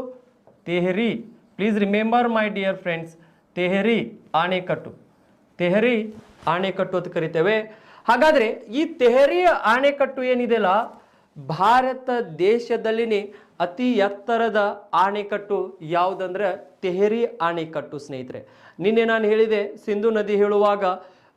Tehri. Please remember my dear friends, Tehri ಆಣೆಕಟ್ಟು. ತೆಹರಿ ಆಣೆಕಟ್ಟು ಅಂತ ಕರಿತೇವೆ. ಹಾಗಾದ್ರೆ ಈ ತೆಹರಿ ಆಣೆಕಟ್ಟು ಏನಿದೆಯಲ್ಲ, ಭಾರತ ದೇಶದಲ್ಲಿನೇ ಅತಿ ಎತ್ತರದ ಆಣೆಕಟ್ಟು ಯಾವುದಂದ್ರೆ ತೆಹರಿ ಆಣೆಕಟ್ಟು ಸ್ನೇಹಿತರೆ. ನಿನ್ನೆ ನಾನು ಹೇಳಿದೆ, ಸಿಂಧು ನದಿ ಹೇಳುವಾಗ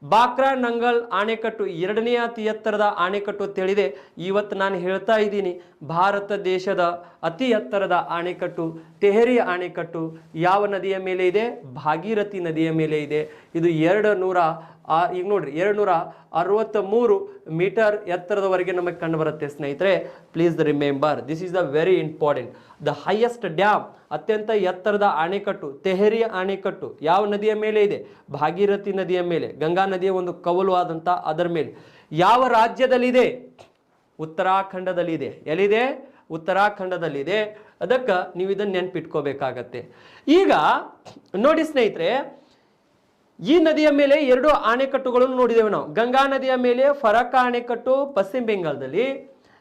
ಬಾಕ್ರಾ ನಂಗಲ್ ಆಣೆಕಟ್ಟು 2ನೇ ಅತಿ ಎತ್ತರದ ಆಣೆಕಟ್ಟು ಅಂತ ಹೇಳಿದೆ. ಇವತ್ತು ನಾನು ಹೇಳ್ತಾ ಇದ್ದೀನಿ, ಭಾರತ ದೇಶದ ಅತಿ ಎತ್ತರದ ಆಣೆಕಟ್ಟು ತೆಹರಿ ಆಣೆಕಟ್ಟು ಯಾವ ನದಿಯ ಮೇಲೆ ಇದೆ? ಭಾಗೀರಥಿ ನದಿಯ ಮೇಲೆ ಇದೆ. ಇದು 200 ಈಗ ನೋಡ್ರಿ 263 ಮೀಟರ್ ಎತ್ತರದವರೆಗೆ ನಮಗೆ ಕಂಡು ಬರುತ್ತೆ ಸ್ನೇಹಿತರೆ. Please remember, this is the very important. The highest dam, ಅತ್ಯಂತ ಎತ್ತರದ ಅಣೆಕಟ್ಟು ತೆಹರಿ ಅಣೆಕಟ್ಟು ಯಾವ ನದಿಯ ಮೇಲೆ ಇದೆ? ಭಾಗೀರಥಿ ನದಿಯ ಮೇಲೆ, ಗಂಗಾ ನದಿಯ ಒಂದು ಕವಲು ಆದಂತ ಅದರ ಮೇಲೆ. ಯಾವ ರಾಜ್ಯದಲ್ಲಿದೆ? ಉತ್ತರಾಖಂಡದಲ್ಲಿದೆ. ಎಲ್ಲಿದೆ? ಉತ್ತರಾಖಂಡದಲ್ಲಿದೆ. ಅದಕ್ಕೆ ನೀವು ಇದನ್ನು ನೆನ್ಪಿಟ್ಕೋಬೇಕಾಗತ್ತೆ. ಈಗ ನೋಡಿ ಸ್ನೇಹಿತರೆ, ಈ ನದಿಯ ಮೇಲೆ 2 ಆಣೆಕಟ್ಟುಗಳನ್ನು ನೋಡಿದ್ದೇವೆ ನಾವು. ಗಂಗಾ ನದಿಯ ಮೇಲೆ ಫರಕ್ಕಾ ಅಣೆಕಟ್ಟು ಪಶ್ಚಿಮ ಬೆಂಗಾಳದಲ್ಲಿ.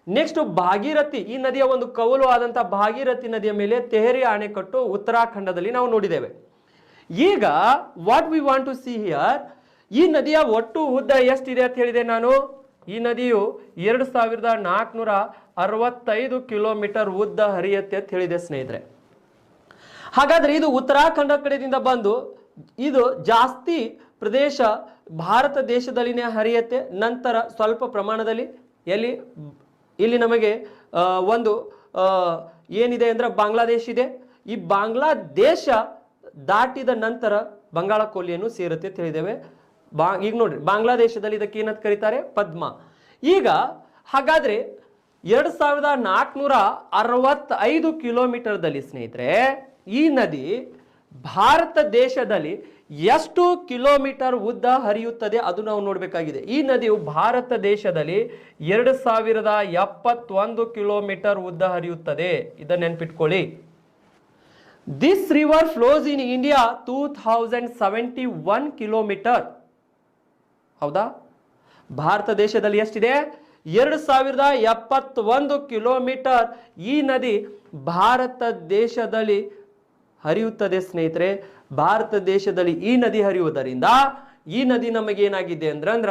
ನೆಕ್ಸ್ಟ್ ಭಾಗೀರಥಿ, ಈ ನದಿಯ ಒಂದು ಕವಲು ಆದಂತ ಭಾಗೀರಥಿ ನದಿಯ ಮೇಲೆ ತೆಹರಿ ಅಣೆಕಟ್ಟು ಉತ್ತರಾಖಂಡದಲ್ಲಿ ನಾವು ನೋಡಿದ್ದೇವೆ. ಈಗ what we want to see here, ಈ ನದಿಯ ಒಟ್ಟು ಉದ್ದ ಎಷ್ಟಿದೆ ಅಂತ ಹೇಳಿದೆ ನಾನು. ಈ ನದಿಯು 2465 ಕಿಲೋಮೀಟರ್ ಉದ್ದ ಹರಿಯುತ್ತೆ ಅಂತ ಹೇಳಿದೆ ಸ್ನೇಹಿತರೆ. ಹಾಗಾದ್ರೆ ಇದು ಉತ್ತರಾಖಂಡ ಕಡೆಯಿಂದ ಬಂದು ಇದು ಜಾಸ್ತಿ ಪ್ರದೇಶ ಭಾರತ ದೇಶದಲ್ಲಿನೇ ಹರಿಯುತ್ತೆ. ನಂತರ ಸ್ವಲ್ಪ ಪ್ರಮಾಣದಲ್ಲಿ ಇಲ್ಲಿ ನಮಗೆ ಒಂದು ಏನಿದೆ ಅಂದ್ರೆ ಬಾಂಗ್ಲಾದೇಶ ಇದೆ. ಈ ಬಾಂಗ್ಲಾದೇಶ ದಾಟಿದ ನಂತರ ಬಂಗಾಳ ಕೊಲ್ಲಿಯನ್ನು ಸೇರುತ್ತೆ ಅಂತ ಹೇಳಿದ್ದೇವೆ. ಈಗ ನೋಡ್ರಿ, ಬಾಂಗ್ಲಾದೇಶದಲ್ಲಿ ಇದಕ್ಕೆ ಏನಂತ ಕರೀತಾರೆ? ಪದ್ಮಾ. ಈಗ ಹಾಗಾದ್ರೆ 2465 ಕಿಲೋಮೀಟರ್ದಲ್ಲಿ ಸ್ನೇಹಿತರೆ ಈ ನದಿ ಭಾರತ ದೇಶದಲ್ಲಿ ಎಷ್ಟು ಕಿಲೋಮೀಟರ್ ಉದ್ದ ಹರಿಯುತ್ತದೆ ಅದು ನಾವು ನೋಡಬೇಕಾಗಿದೆ. ಈ ನದಿಯು ಭಾರತ ದೇಶದಲ್ಲಿ 2071 ಕಿಲೋಮೀಟರ್ ಉದ್ದ ಹರಿಯುತ್ತದೆ. ಇದನ್ನ ನೆನ್ಪಿಟ್ಕೊಳ್ಳಿ. This river flows in India 2071 kilometre. ಹೌದಾ? ಭಾರತ ದೇಶದಲ್ಲಿ ಎಷ್ಟಿದೆ? 2071 ಕಿಲೋಮೀಟರ್ ಈ ನದಿ ಭಾರತ ದೇಶದಲ್ಲಿ ಹರಿಯುತ್ತದೆ ಸ್ನೇಹಿತರೆ. ಭಾರತ ದೇಶದಲ್ಲಿ ಈ ನದಿ ಹರಿಯುವುದರಿಂದ ಈ ನದಿ ನಮಗೇನಾಗಿದೆ ಅಂದ್ರ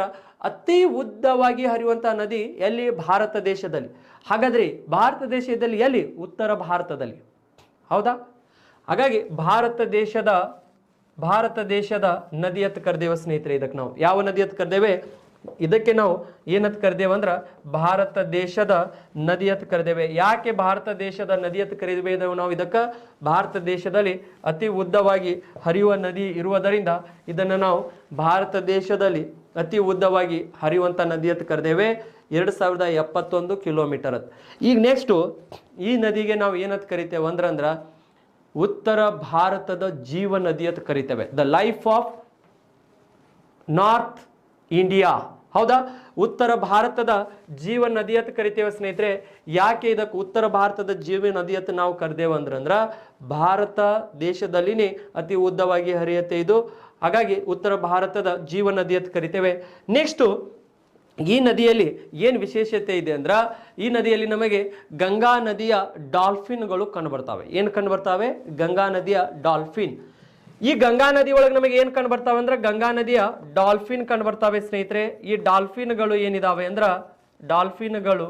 ಅತಿ ಉದ್ದವಾಗಿ ಹರಿಯುವಂತಹ ನದಿ ಎಲ್ಲಿ? ಭಾರತ ದೇಶದಲ್ಲಿ. ಹಾಗಾದ್ರೆ ಭಾರತ ದೇಶದಲ್ಲಿ ಎಲ್ಲಿ? ಉತ್ತರ ಭಾರತದಲ್ಲಿ. ಹೌದಾ? ಹಾಗಾಗಿ ಭಾರತ ದೇಶದ ನದಿ ಅಂತ ಕರೆದೇವ ಸ್ನೇಹಿತರೆ. ಇದಕ್ಕೆ ನಾವು ಯಾವ ನದಿ ಅಂತ ಕರೆದೇವೆ? ಇದಕ್ಕೆ ನಾವು ಏನಂತ ಕರೆದೇವೆ ಅಂದ್ರ ಭಾರತ ದೇಶದ ನದಿ ಅಂತ ಕರೆದೇವೆ. ಯಾಕೆ ಭಾರತ ದೇಶದ ನದಿ ಅಂತ ಕರೆದೇವೆ ನಾವು? ಇದಕ್ಕೆ ಭಾರತ ದೇಶದಲ್ಲಿ ಅತಿ ಉದ್ದವಾಗಿ ಹರಿಯುವ ನದಿ ಇರುವುದರಿಂದ ಇದನ್ನು ನಾವು ಭಾರತ ದೇಶದಲ್ಲಿ ಅತಿ ಉದ್ದವಾಗಿ ಹರಿಯುವಂಥ ನದಿ ಅಂತ ಕರೆದೇವೆ. 2071 ಕಿಲೋಮೀಟರ್ ಅಂತ. ಈಗ ನೆಕ್ಸ್ಟು ಈ ನದಿಗೆ ನಾವು ಏನಂತ ಕರಿತೇವೆ ಅಂದ್ರ ಉತ್ತರ ಭಾರತದ ಜೀವ ನದಿ ಅಂತ ಕರಿತೇವೆ. The life of north India. ಹೌದಾ? ಉತ್ತರ ಭಾರತದ ಜೀವ ನದಿ ಅಂತ ಕರಿತೇವೆ ಸ್ನೇಹಿತರೆ. ಯಾಕೆ ಇದಕ್ಕೆ ಉತ್ತರ ಭಾರತದ ಜೀವ ನದಿ ಅಂತ ನಾವು ಕರೆದೇವೆ ಅಂದ್ರ ಭಾರತ ದೇಶದಲ್ಲಿನೇ ಅತಿ ಉದ್ದವಾಗಿ ಹರಿಯುತ್ತೆ ಇದು. ಹಾಗಾಗಿ ಉತ್ತರ ಭಾರತದ ಜೀವ ನದಿ ಅಂತ ಕರಿತೇವೆ. ನೆಕ್ಸ್ಟು ಈ ನದಿಯಲ್ಲಿ ಏನು ವಿಶೇಷತೆ ಇದೆ ಅಂದ್ರ ಈ ನದಿಯಲ್ಲಿ ನಮಗೆ ಗಂಗಾ ನದಿಯ ಡಾಲ್ಫಿನ್ಗಳು ಕಂಡುಬರ್ತಾವೆ. ಏನು ಕಂಡುಬರ್ತಾವೆ? ಗಂಗಾ ನದಿಯ ಡಾಲ್ಫಿನ್. ಈ ಗಂಗಾ ನದಿ ಒಳಗೆ ನಮಗೆ ಏನು ಕಂಡು ಬರ್ತಾವೆ ಅಂದ್ರೆ ಗಂಗಾ ನದಿಯ ಡಾಲ್ಫಿನ್ ಕಂಡು ಬರ್ತಾವೆ ಸ್ನೇಹಿತರೆ. ಈ ಡಾಲ್ಫಿನ್ಗಳು ಏನಿದಾವೆ ಅಂದ್ರ ಡಾಲ್ಫಿನ್ಗಳು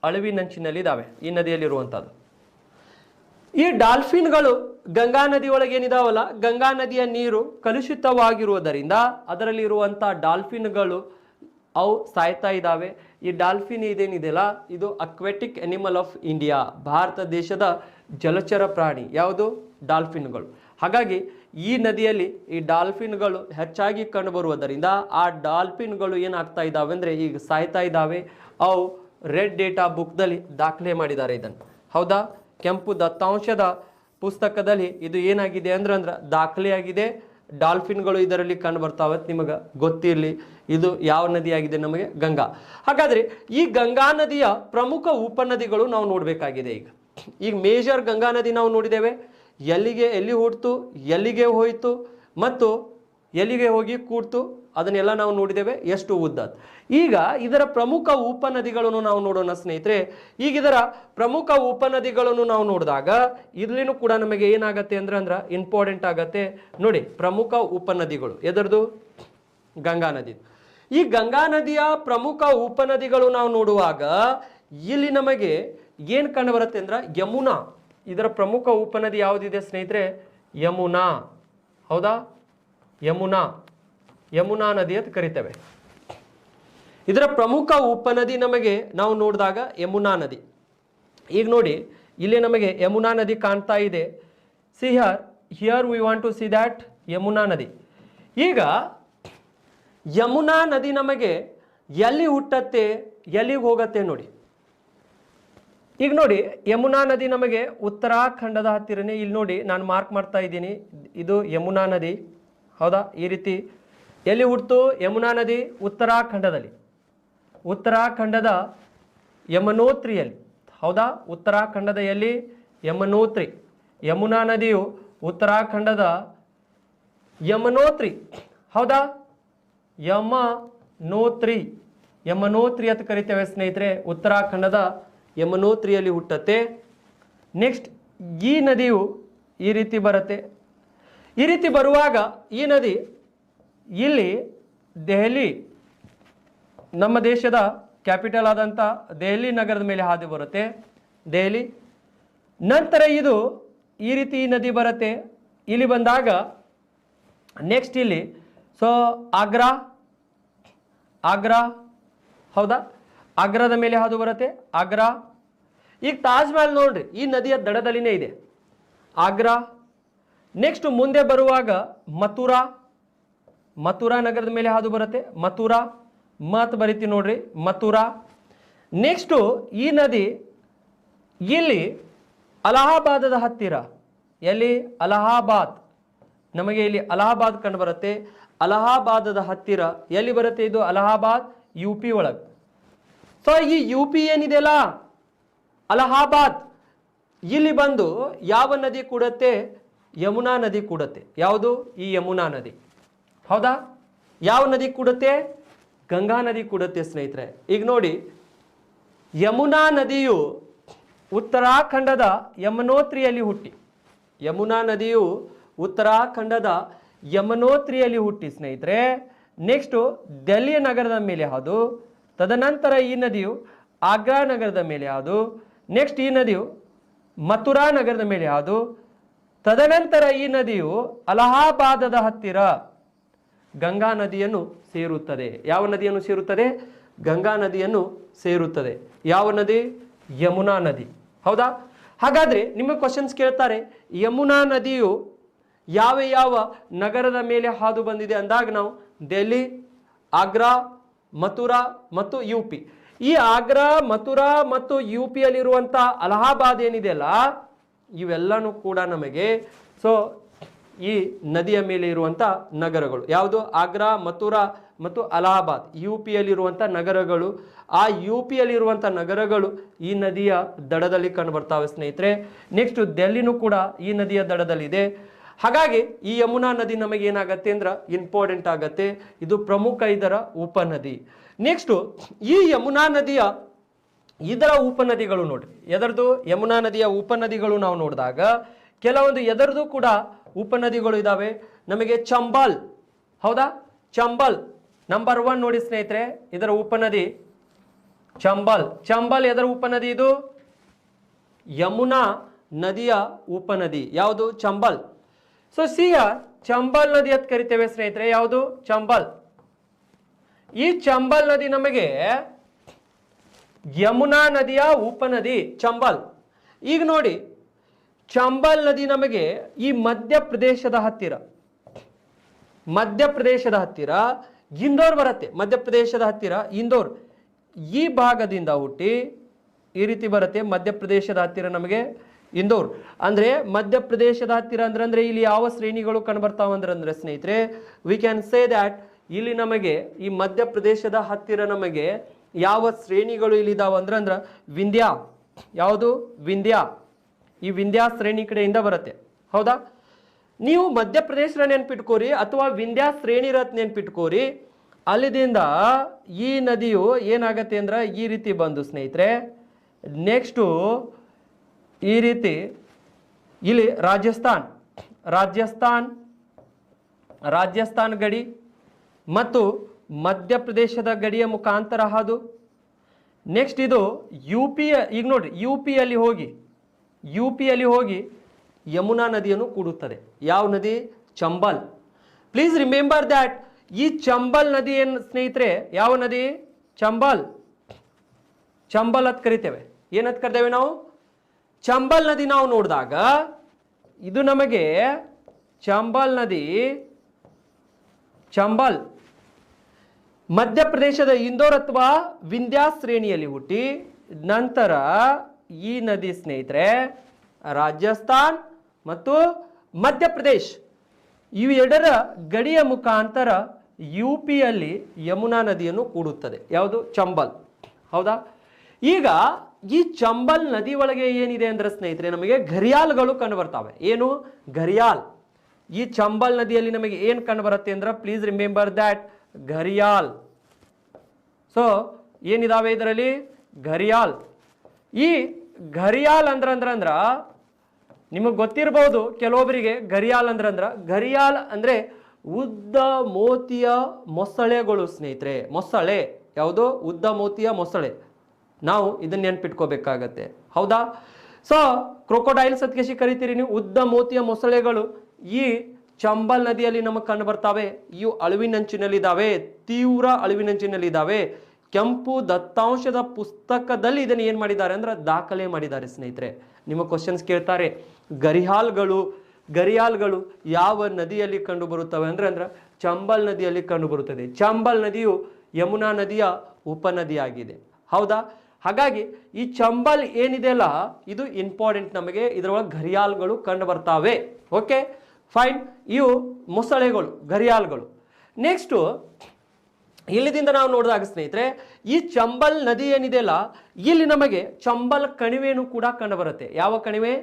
ಅಳಿವಿನಂಚಿನಲ್ಲಿ ಇದಾವೆ ಈ ನದಿಯಲ್ಲಿರುವಂಥದ್ದು. ಈ ಡಾಲ್ಫಿನ್ಗಳು ಗಂಗಾ ನದಿ ಒಳಗೆ ಏನಿದಾವಲ್ಲ, ಗಂಗಾ ನದಿಯ ನೀರು ಕಲುಷಿತವಾಗಿರುವುದರಿಂದ ಅದರಲ್ಲಿ ಇರುವಂತಹ ಡಾಲ್ಫಿನ್ಗಳು ಅವು ಸಾಯ್ತಾ ಇದ್ದಾವೆ. ಈ ಡಾಲ್ಫಿನ್ ಇದೇನಿದೆಯಲ್ಲ ಇದು aquatic animal of India. Bharat ದೇಶದ ಜಲಚರ ಪ್ರಾಣಿ ಯಾವುದು? ಡಾಲ್ಫಿನ್ಗಳು. ಹಾಗಾಗಿ ಈ ನದಿಯಲ್ಲಿ ಈ ಡಾಲ್ಫಿನ್ಗಳು ಹೆಚ್ಚಾಗಿ ಕಂಡುಬರುವುದರಿಂದ ಆ ಡಾಲ್ಫಿನ್ಗಳು ಏನಾಗ್ತಾ ಇದ್ದಾವೆ ಅಂದರೆ ಈಗ ಸಾಯ್ತಾ ಇದ್ದಾವೆ. ಅವು ರೆಡ್ ಡೇಟಾ ಬುಕ್ದಲ್ಲಿ ದಾಖಲೆ ಮಾಡಿದ್ದಾರೆ ಇದನ್ನು. ಹೌದಾ? ಕೆಂಪು ದತ್ತಾಂಶದ ಪುಸ್ತಕದಲ್ಲಿ ಇದು ಏನಾಗಿದೆ ಅಂದ್ರೆ ದಾಖಲೆಯಾಗಿದೆ. ಡಾಲ್ಫಿನ್ಗಳು ಇದರಲ್ಲಿ ಕಂಡು ಬರ್ತಾವೆ. ನಿಮಗೆ ಗೊತ್ತಿರಲಿ ಇದು ಯಾವ ನದಿ ಆಗಿದೆ? ನಮಗೆ ಗಂಗಾ. ಹಾಗಾದ್ರೆ ಈ ಗಂಗಾ ನದಿಯ ಪ್ರಮುಖ ಉಪನದಿಗಳು ನಾವು ನೋಡಬೇಕಾಗಿದೆ. ಈಗ ಮೇಜರ್ ಗಂಗಾ ನದಿ ನಾವು ನೋಡಿದ್ದೇವೆ. ಎಲ್ಲಿ ಹುಟ್ಟಿತು, ಎಲ್ಲಿಗೆ ಹೋಯಿತು ಮತ್ತು ಎಲ್ಲಿಗೆ ಹೋಗಿ ಕೂಡ್ತು ಅದನ್ನೆಲ್ಲ ನಾವು ನೋಡಿದ್ದೇವೆ. ಎಷ್ಟು ಉದ್ದ. ಈಗ ಇದರ ಪ್ರಮುಖ ಉಪನದಿಗಳನ್ನು ನಾವು ನೋಡೋಣ ಸ್ನೇಹಿತರೆ. ಈಗ ಇದರ ಪ್ರಮುಖ ಉಪನದಿಗಳನ್ನು ನಾವು ನೋಡಿದಾಗ ಇಲ್ಲಿನೂ ಕೂಡ ನಮಗೆ ಏನಾಗತ್ತೆ ಅಂದ್ರ ಇಂಪಾರ್ಟೆಂಟ್ ಆಗತ್ತೆ. ನೋಡಿ, ಪ್ರಮುಖ ಉಪನದಿಗಳು ಎದರದು? ಗಂಗಾ ನದಿ. ಈ ಗಂಗಾ ನದಿಯ ಪ್ರಮುಖ ಉಪನದಿಗಳು ನಾವು ನೋಡುವಾಗ ಇಲ್ಲಿ ನಮಗೆ ಏನು ಕಂಡು ಬರುತ್ತೆ ಅಂದ್ರೆ ಯಮುನಾ. ಇದರ ಪ್ರಮುಖ ಉಪನದಿ ಯಾವುದಿದೆ ಸ್ನೇಹಿತರೆ? ಯಮುನಾ. ಹೌದಾ? ಯಮುನಾ ನದಿ ಅಂತ ಕರಿತೇವೆ. ಇದರ ಪ್ರಮುಖ ಉಪನದಿ ನಮಗೆ ನಾವು ನೋಡಿದಾಗ ಯಮುನಾ ನದಿ. ಈಗ ನೋಡಿ, ಇಲ್ಲಿ ನಮಗೆ ಯಮುನಾ ನದಿ ಕಾಣ್ತಾ ಇದೆ. See here we want to see that Yamuna ನದಿ. ಈಗ ಯಮುನಾ ನದಿ ನಮಗೆ ಎಲ್ಲಿ ಹುಟ್ಟತ್ತೆ, ಎಲ್ಲಿಗೆ ಹೋಗತ್ತೆ ನೋಡಿ. ಈಗ ನೋಡಿ, ಯಮುನಾ ನದಿ ನಮಗೆ ಉತ್ತರಾಖಂಡದ ಹತ್ತಿರನೇ ಇಲ್ಲಿ ನೋಡಿ ನಾನು ಮಾರ್ಕ್ ಮಾಡ್ತಾ ಇದ್ದೀನಿ. ಇದು ಯಮುನಾ ನದಿ. ಹೌದಾ? ಈ ರೀತಿ ಎಲ್ಲಿ ಹುಟ್ಟಿತು ಯಮುನಾ ನದಿ? ಉತ್ತರಾಖಂಡದಲ್ಲಿ. ಉತ್ತರಾಖಂಡದ ಯಮನೋತ್ರಿಯಲ್ಲಿ. ಹೌದಾ? ಉತ್ತರಾಖಂಡದ ಎಲ್ಲಿ? ಯಮನೋತ್ರಿ. ಯಮುನಾ ನದಿಯು ಉತ್ತರಾಖಂಡದ ಯಮನೋತ್ರಿ. ಹೌದಾ? ಯಮನೋತ್ರಿ ಅಂತ ಕರಿತೇವೆ ಸ್ನೇಹಿತರೆ. ಉತ್ತರಾಖಂಡದ ಯಮನೋತ್ರಿಯಲ್ಲಿ ಹುಟ್ಟತ್ತೆ. ನೆಕ್ಸ್ಟ್ ಈ ನದಿಯು ಈ ರೀತಿ ಬರುತ್ತೆ. ಈ ರೀತಿ ಬರುವಾಗ ಈ ನದಿ ಇಲ್ಲಿ ದೆಹಲಿ, ನಮ್ಮ ದೇಶದ ಕ್ಯಾಪಿಟಲ್ ಆದಂಥ ದೆಹಲಿ ನಗರದ ಮೇಲೆ ಹಾದು ಬರುತ್ತೆ. ದೆಹಲಿ ನಂತರ ಇದು ಈ ರೀತಿ ಈ ನದಿ ಬರುತ್ತೆ. ಇಲ್ಲಿ ಬಂದಾಗ ನೆಕ್ಸ್ಟ್ ಇಲ್ಲಿ ಆಗ್ರಾ. ಹೌದಾ? ಆಗ್ರಾದ ಮೇಲೆ ಹಾದು ಬರುತ್ತೆ. ಆಗ್ರಾ. ಈಗ ತಾಜ್ ಮಹಲ್ ನೋಡ್ರಿ, ಈ ನದಿಯ ದಡದಲ್ಲಿನೇ ಇದೆ ಆಗ್ರಾ. ನೆಕ್ಸ್ಟ್ ಮುಂದೆ ಬರುವಾಗ ಮಥುರಾ ನಗರದ ಮೇಲೆ ಹಾದು ಬರುತ್ತೆ. ಮಥುರಾ ಮತ್ ಬರೀತಿ ನೋಡ್ರಿ, ಮಥುರಾ. ನೆಕ್ಸ್ಟು ಈ ನದಿ ಇಲ್ಲಿ ಅಲಹಾಬಾದದ ಹತ್ತಿರ. ಎಲ್ಲಿ? ಅಲಹಾಬಾದ್. ನಮಗೆ ಇಲ್ಲಿ ಅಲಹಾಬಾದ್ ಕಂಡು ಬರುತ್ತೆ. ಅಲಹಾಬಾದದ ಹತ್ತಿರ ಎಲ್ಲಿ ಬರುತ್ತೆ ಇದು? ಅಲಹಾಬಾದ್ ಯು ಪಿ ಒಳಗೆ. ಸೊ ಈ ಯು ಪಿ ಏನಿದೆಯಲ್ಲ ಅಲಹಾಬಾದ್, ಇಲ್ಲಿ ಬಂದು ಯಾವ ನದಿ ಕೂಡತ್ತೆ? ಯಮುನಾ ನದಿ ಕೂಡತ್ತೆ. ಯಾವುದು? ಈ ಯಮುನಾ ನದಿ. ಹೌದಾ? ಯಾವ ನದಿ ಕೂಡತ್ತೆ? ಗಂಗಾ ನದಿ ಕೂಡತ್ತೆ ಸ್ನೇಹಿತರೆ. ಈಗ ನೋಡಿ, ಯಮುನಾ ನದಿಯು ಉತ್ತರಾಖಂಡದ ಯಮನೋತ್ರಿಯಲ್ಲಿ ಹುಟ್ಟಿ, ಯಮುನಾ ನದಿಯು ಉತ್ತರಾಖಂಡದ ಯಮನೋತ್ರಿಯಲ್ಲಿ ಹುಟ್ಟಿ ಸ್ನೇಹಿತರೆ. ನೆಕ್ಸ್ಟು ದೆಹಲಿ ನಗರದ ಮೇಲೆ ಹಾದು, ತದನಂತರ ಈ ನದಿಯು ಆಗ್ರಾ ನಗರದ ಮೇಲೆ ಹಾದು, ನೆಕ್ಸ್ಟ್ ಈ ನದಿಯು ಮಥುರಾ ನಗರದ ಮೇಲೆ ಹಾದು, ತದನಂತರ ಈ ನದಿಯು ಅಲಹಾಬಾದದ ಹತ್ತಿರ ಗಂಗಾ ನದಿಯನ್ನು ಸೇರುತ್ತದೆ. ಯಾವ ನದಿಯನ್ನು ಸೇರುತ್ತದೆ? ಗಂಗಾ ನದಿಯನ್ನು ಸೇರುತ್ತದೆ. ಯಾವ ನದಿ? ಯಮುನಾ ನದಿ. ಹೌದಾ? ಹಾಗಾದ್ರೆ ನಿಮಗೆ ಕ್ವಶನ್ಸ್ ಕೇಳ್ತಾರೆ, ಯಮುನಾ ನದಿಯು ಯಾವ ಯಾವ ನಗರದ ಮೇಲೆ ಹಾದು ಬಂದಿದೆ ಅಂದಾಗ ನಾವು ದೆಹಲಿ, ಆಗ್ರಾ, ಮಥುರಾ ಮತ್ತು ಯು ಪಿ. ಈ ಆಗ್ರಾ, ಮಥುರಾ ಮತ್ತು ಯು ಪಿಯಲ್ಲಿರುವಂಥ ಅಲಹಾಬಾದ್ ಏನಿದೆಯಲ್ಲ, ಇವೆಲ್ಲನೂ ಕೂಡ ನಮಗೆ ಈ ನದಿಯ ಮೇಲೆ ಇರುವಂಥ ನಗರಗಳು. ಯಾವುದು? ಆಗ್ರಾ, ಮಥುರಾ ಮತ್ತು ಅಲಹಾಬಾದ್ ಯು ಪಿಯಲ್ಲಿರುವಂಥ ನಗರಗಳು. ಆ ಯು ಪಿಯಲ್ಲಿರುವಂಥ ನಗರಗಳು ಈ ನದಿಯ ದಡದಲ್ಲಿ ಕಂಡು ಬರ್ತಾವೆ ಸ್ನೇಹಿತರೆ. ನೆಕ್ಸ್ಟ್ ದೆಹಲಿನೂ ಕೂಡ ಈ ನದಿಯ ದಡದಲ್ಲಿದೆ. ಹಾಗಾಗಿ ಈ ಯಮುನಾ ನದಿ ನಮಗೆ ಏನಾಗತ್ತೆ ಅಂದ್ರೆ ಇಂಪಾರ್ಟೆಂಟ್ ಆಗತ್ತೆ. ಇದು ಪ್ರಮುಖ ಇದರ ಉಪನದಿ. ನೆಕ್ಸ್ಟು ಈ ಯಮುನಾ ನದಿಯ ಇದರ ಉಪನದಿಗಳು ನೋಡ್ರಿ. ಎದರದು? ಯಮುನಾ ನದಿಯ ಉಪನದಿಗಳು ನಾವು ನೋಡಿದಾಗ ಕೆಲವೊಂದು ಎದರದು ಕೂಡ ಉಪನದಿಗಳು ಇದಾವೆ. ನಮಗೆ ಚಂಬಲ್, ಹೌದಾ? ಚಂಬಲ್ ನಂಬರ್ 1 ನೋಡಿ ಸ್ನೇಹಿತರೆ, ಇದರ ಉಪನದಿ ಚಂಬಲ್. ಚಂಬಲ್ ಎದರ ಉಪನದಿ? ಇದು ಯಮುನಾ ನದಿಯ ಉಪನದಿ. ಯಾವುದು? ಚಂಬಲ್. ಸೊ ಸಿಯ ಚಂಬಲ್ ನದಿ ಅಂತ ಕರಿತೇವೆ ಸ್ನೇಹಿತರೆ. ಯಾವುದು? ಚಂಬಲ್. ಈ ಚಂಬಲ್ ನದಿ ನಮಗೆ ಯಮುನಾ ನದಿಯ ಉಪನದಿ ಚಂಬಲ್. ಈಗ ನೋಡಿ, ಚಂಬಲ್ ನದಿ ನಮಗೆ ಈ ಮಧ್ಯಪ್ರದೇಶದ ಹತ್ತಿರ ಇಂದೋರ್ ಬರುತ್ತೆ. ಮಧ್ಯಪ್ರದೇಶದ ಹತ್ತಿರ ಇಂದೋರ್ ಈ ಭಾಗದಿಂದ ಹುಟ್ಟಿ ಈ ರೀತಿ ಬರುತ್ತೆ. ಮಧ್ಯಪ್ರದೇಶದ ಹತ್ತಿರ ನಮಗೆ ಇಂದೋರ್. ಅಂದ್ರೆ ಮಧ್ಯಪ್ರದೇಶದ ಹತ್ತಿರ ಅಂದ್ರೆ ಇಲ್ಲಿ ಯಾವ ಶ್ರೇಣಿಗಳು ಕಂಡುಬರ್ತಾವ ಅಂದ್ರೆ ಸ್ನೇಹಿತರೆ, ವಿ ಕ್ಯಾನ್ ಸೇ ದ್ಯಾಟ್ ಇಲ್ಲಿ ನಮಗೆ ಈ ಮಧ್ಯಪ್ರದೇಶದ ಹತ್ತಿರ ನಮಗೆ ಯಾವ ಶ್ರೇಣಿಗಳು ಇಲ್ಲಿದಾವ ಅಂದ್ರೆ ವಿಂಧ್ಯ. ಯಾವುದು? ವಿಂಧ್ಯ. ಈ ವಿಂಧ್ಯ ಶ್ರೇಣಿ ಕಡೆಯಿಂದ ಬರುತ್ತೆ. ಹೌದಾ? ನೀವು ಮಧ್ಯಪ್ರದೇಶ ನೆನ್ಪಿಟ್ಕೋರಿ ಅಥವಾ ವಿಂಧ್ಯ ಶ್ರೇಣಿ ರತ್ ನೆನ್ಪಿಟ್ಕೋರಿ. ಅಲ್ಲಿದಿಂದ ಈ ನದಿಯು ಏನಾಗತ್ತೆ ಅಂದ್ರೆ ಈ ರೀತಿ ಬಂದು ಸ್ನೇಹಿತರೆ, ನೆಕ್ಸ್ಟು ಈ ರೀತಿ ಇಲ್ಲಿ ರಾಜಸ್ಥಾನ್ ಗಡಿ ಮತ್ತು ಮಧ್ಯಪ್ರದೇಶದ ಗಡಿಯ ಮುಖಾಂತರ ಹಾದು ನೆಕ್ಸ್ಟ್ ಇದು ಯು ಪಿ. ಈಗ ನೋಡ್ರಿ, ಯು ಪಿಯಲ್ಲಿ ಹೋಗಿ ಯಮುನಾ ನದಿಯನ್ನು ಕೂಡುತ್ತದೆ. ಯಾವ ನದಿ? ಚಂಬಲ್. ಪ್ಲೀಸ್ ರಿಮೆಂಬರ್ ದ್ಯಾಟ್ ಈ ಚಂಬಲ್ ನದಿ ಏನು ಸ್ನೇಹಿತರೆ? ಯಾವ ನದಿ? ಚಂಬಲ್ ಅಂತ ಕರಿತೇವೆ. ಏನಂತ ಕರಿತೇವೆ ನಾವು? ಚಂಬಲ್ ನದಿ. ನಾವು ನೋಡಿದಾಗ ಇದು ನಮಗೆ ಚಂಬಲ್ ನದಿ. ಚಂಬಲ್ ಮಧ್ಯಪ್ರದೇಶದ ಇಂದೋರ್ ಅಥವಾ ವಿಂಧ್ಯ ಶ್ರೇಣಿಯಲ್ಲಿ ಹುಟ್ಟಿ ನಂತರ ಈ ನದಿ ಸ್ನೇಹಿತರೆ ರಾಜಸ್ಥಾನ್ ಮತ್ತು ಮಧ್ಯಪ್ರದೇಶ್ ಇವೆರಡರ ಗಡಿಯ ಮುಖಾಂತರ ಯು ಪಿಯಲ್ಲಿ ಯಮುನಾ ನದಿಯನ್ನು ಕೂಡುತ್ತದೆ. ಯಾವುದು? ಚಂಬಲ್. ಹೌದಾ? ಈಗ ಈ ಚಂಬಲ್ ನದಿ ಒಳಗೆ ಏನಿದೆ ಅಂದ್ರೆ ಸ್ನೇಹಿತರೆ ನಮಗೆ ಘರಿಯಾಲ್ಗಳು ಕಂಡು ಬರ್ತವೆ. ಏನು? ಘರಿಯಾಲ್. ಈ ಚಂಬಲ್ ನದಿಯಲ್ಲಿ ನಮಗೆ ಏನು ಕಂಡು ಬರುತ್ತೆ ಅಂದ್ರೆ please remember that gharial. So ಏನಿದಾವೆ ಇದರಲ್ಲಿ? ಘರಿಯಾಲ್. ಈ ಘರಿಯಾಲ್ ಅಂದ್ರ ನಿಮಗೆ ಗೊತ್ತಿರಬಹುದು ಕೆಲವೊಬ್ಬರಿಗೆ. ಘರಿಯಾಲ್ ಘರಿಯಾಲ್ ಅಂದ್ರೆ ಉದ್ದ ಮೋತಿಯ ಮೊಸಳೆಗಳು ಸ್ನೇಹಿತರೆ. ಮೊಸಳೆ. ಯಾವುದು? ಉದ್ದ ಮೋತಿಯ ಮೊಸಳೆ. ನಾವು ಇದನ್ನ ನೆನ್ಪಿಟ್ಕೋಬೇಕಾಗತ್ತೆ. ಹೌದಾ? ಸೊ ಕ್ರೊಕೊಡೈಲ್ಸ್ ಅಂತ ಕರಿತೀರಿ ನೀವು. ಉದ್ದ ಮೋತಿಯ ಮೊಸಳೆಗಳು ಈ ಚಂಬಲ್ ನದಿಯಲ್ಲಿ ನಮಗೆ ಕಂಡು ಬರ್ತಾವೆ. ಇವು ಅಳಿವಿನಂಚಿನಲ್ಲಿದ್ದಾವೆ, ತೀವ್ರ ಅಳಿವಿನಂಚಿನಲ್ಲಿದ್ದಾವೆ. ಕೆಂಪು ದತ್ತಾಂಶದ ಪುಸ್ತಕದಲ್ಲಿ ಇದನ್ನು ಏನು ಮಾಡಿದ್ದಾರೆ ಅಂದ್ರೆ ದಾಖಲೆ ಮಾಡಿದ್ದಾರೆ ಸ್ನೇಹಿತರೆ. ನಿಮ್ಮ ಕ್ವಶನ್ಸ್ ಕೇಳ್ತಾರೆ, ಗರಿಯಾಲ್ಗಳು ಯಾವ ನದಿಯಲ್ಲಿ ಕಂಡು ಬರುತ್ತವೆ ಅಂದ್ರೆ ಚಂಬಲ್ ನದಿಯಲ್ಲಿ ಕಂಡು ಬರುತ್ತದೆ. ಚಂಬಲ್ ನದಿಯು ಯಮುನಾ ನದಿಯ ಉಪನದಿಯಾಗಿದೆ. ಹೌದಾ? ಹಾಗಾಗಿ ಈ ಚಂಬಲ್ ಏನಿದೆ ಅಲ್ಲ ಇದು ಇಂಪಾರ್ಟೆಂಟ್ ನಮಗೆ. ಇದರೊಳಗೆ ಘರಿಯಾಲ್ಗಳು ಕಂಡು ಬರ್ತಾವೆ. Okay fine. ಇವು ಮೊಸಳೆಗಳು, ಘರಿಯಾಲ್ಗಳು. ನೆಕ್ಸ್ಟು ಇಲ್ಲಿದಿಂದ ನಾವು ನೋಡಿದಾಗ ಸ್ನೇಹಿತರೆ, ಈ ಚಂಬಲ್ ನದಿ ಏನಿದೆಯಲ್ಲ, ಇಲ್ಲಿ ನಮಗೆ ಚಂಬಲ್ ಕಣಿವೆಯನ್ನು ಕೂಡ ಕಂಡುಬರುತ್ತೆ. ಯಾವ ಕಣಿವೆ?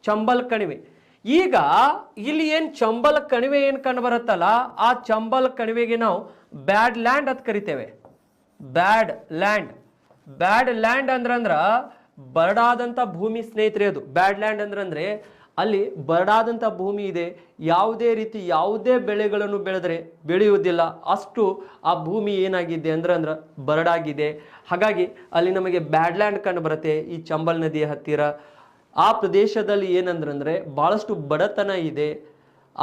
ಚಂಬಲ್ ಕಣಿವೆ. ಈಗ ಇಲ್ಲಿ ಏನು ಚಂಬಲ್ ಕಣಿವೆ ಏನು ಕಂಡು ಬರುತ್ತಲ್ಲ, ಆ ಚಂಬಲ್ ಕಣಿವೆಗೆ ನಾವು ಬ್ಯಾಡ್ ಲ್ಯಾಂಡ್ ಅಂತ ಕರಿತೇವೆ. ಬ್ಯಾಡ್ ಲ್ಯಾಂಡ್. ಬ್ಯಾಡ್ ಲ್ಯಾಂಡ್ ಅಂದ್ರ ಬರಡಾದಂಥ ಭೂಮಿ ಸ್ನೇಹಿತರೆ. ಅದು ಬ್ಯಾಡ್ ಲ್ಯಾಂಡ್ ಅಂದ್ರೆ ಅಲ್ಲಿ ಬರಡಾದಂಥ ಭೂಮಿ ಇದೆ. ಯಾವುದೇ ರೀತಿ ಯಾವುದೇ ಬೆಳೆಗಳನ್ನು ಬೆಳೆದ್ರೆ ಬೆಳೆಯುವುದಿಲ್ಲ, ಅಷ್ಟು ಆ ಭೂಮಿ ಏನಾಗಿದೆ ಅಂದ್ರೆ ಬರಡಾಗಿದೆ. ಹಾಗಾಗಿ ಅಲ್ಲಿ ನಮಗೆ ಬ್ಯಾಡ್ ಲ್ಯಾಂಡ್ ಕಂಡು ಬರುತ್ತೆ ಈ ಚಂಬಲ್ ನದಿಯ ಹತ್ತಿರ. ಆ ಪ್ರದೇಶದಲ್ಲಿ ಏನಂದ್ರೆ ಬಹಳಷ್ಟು ಬಡತನ ಇದೆ.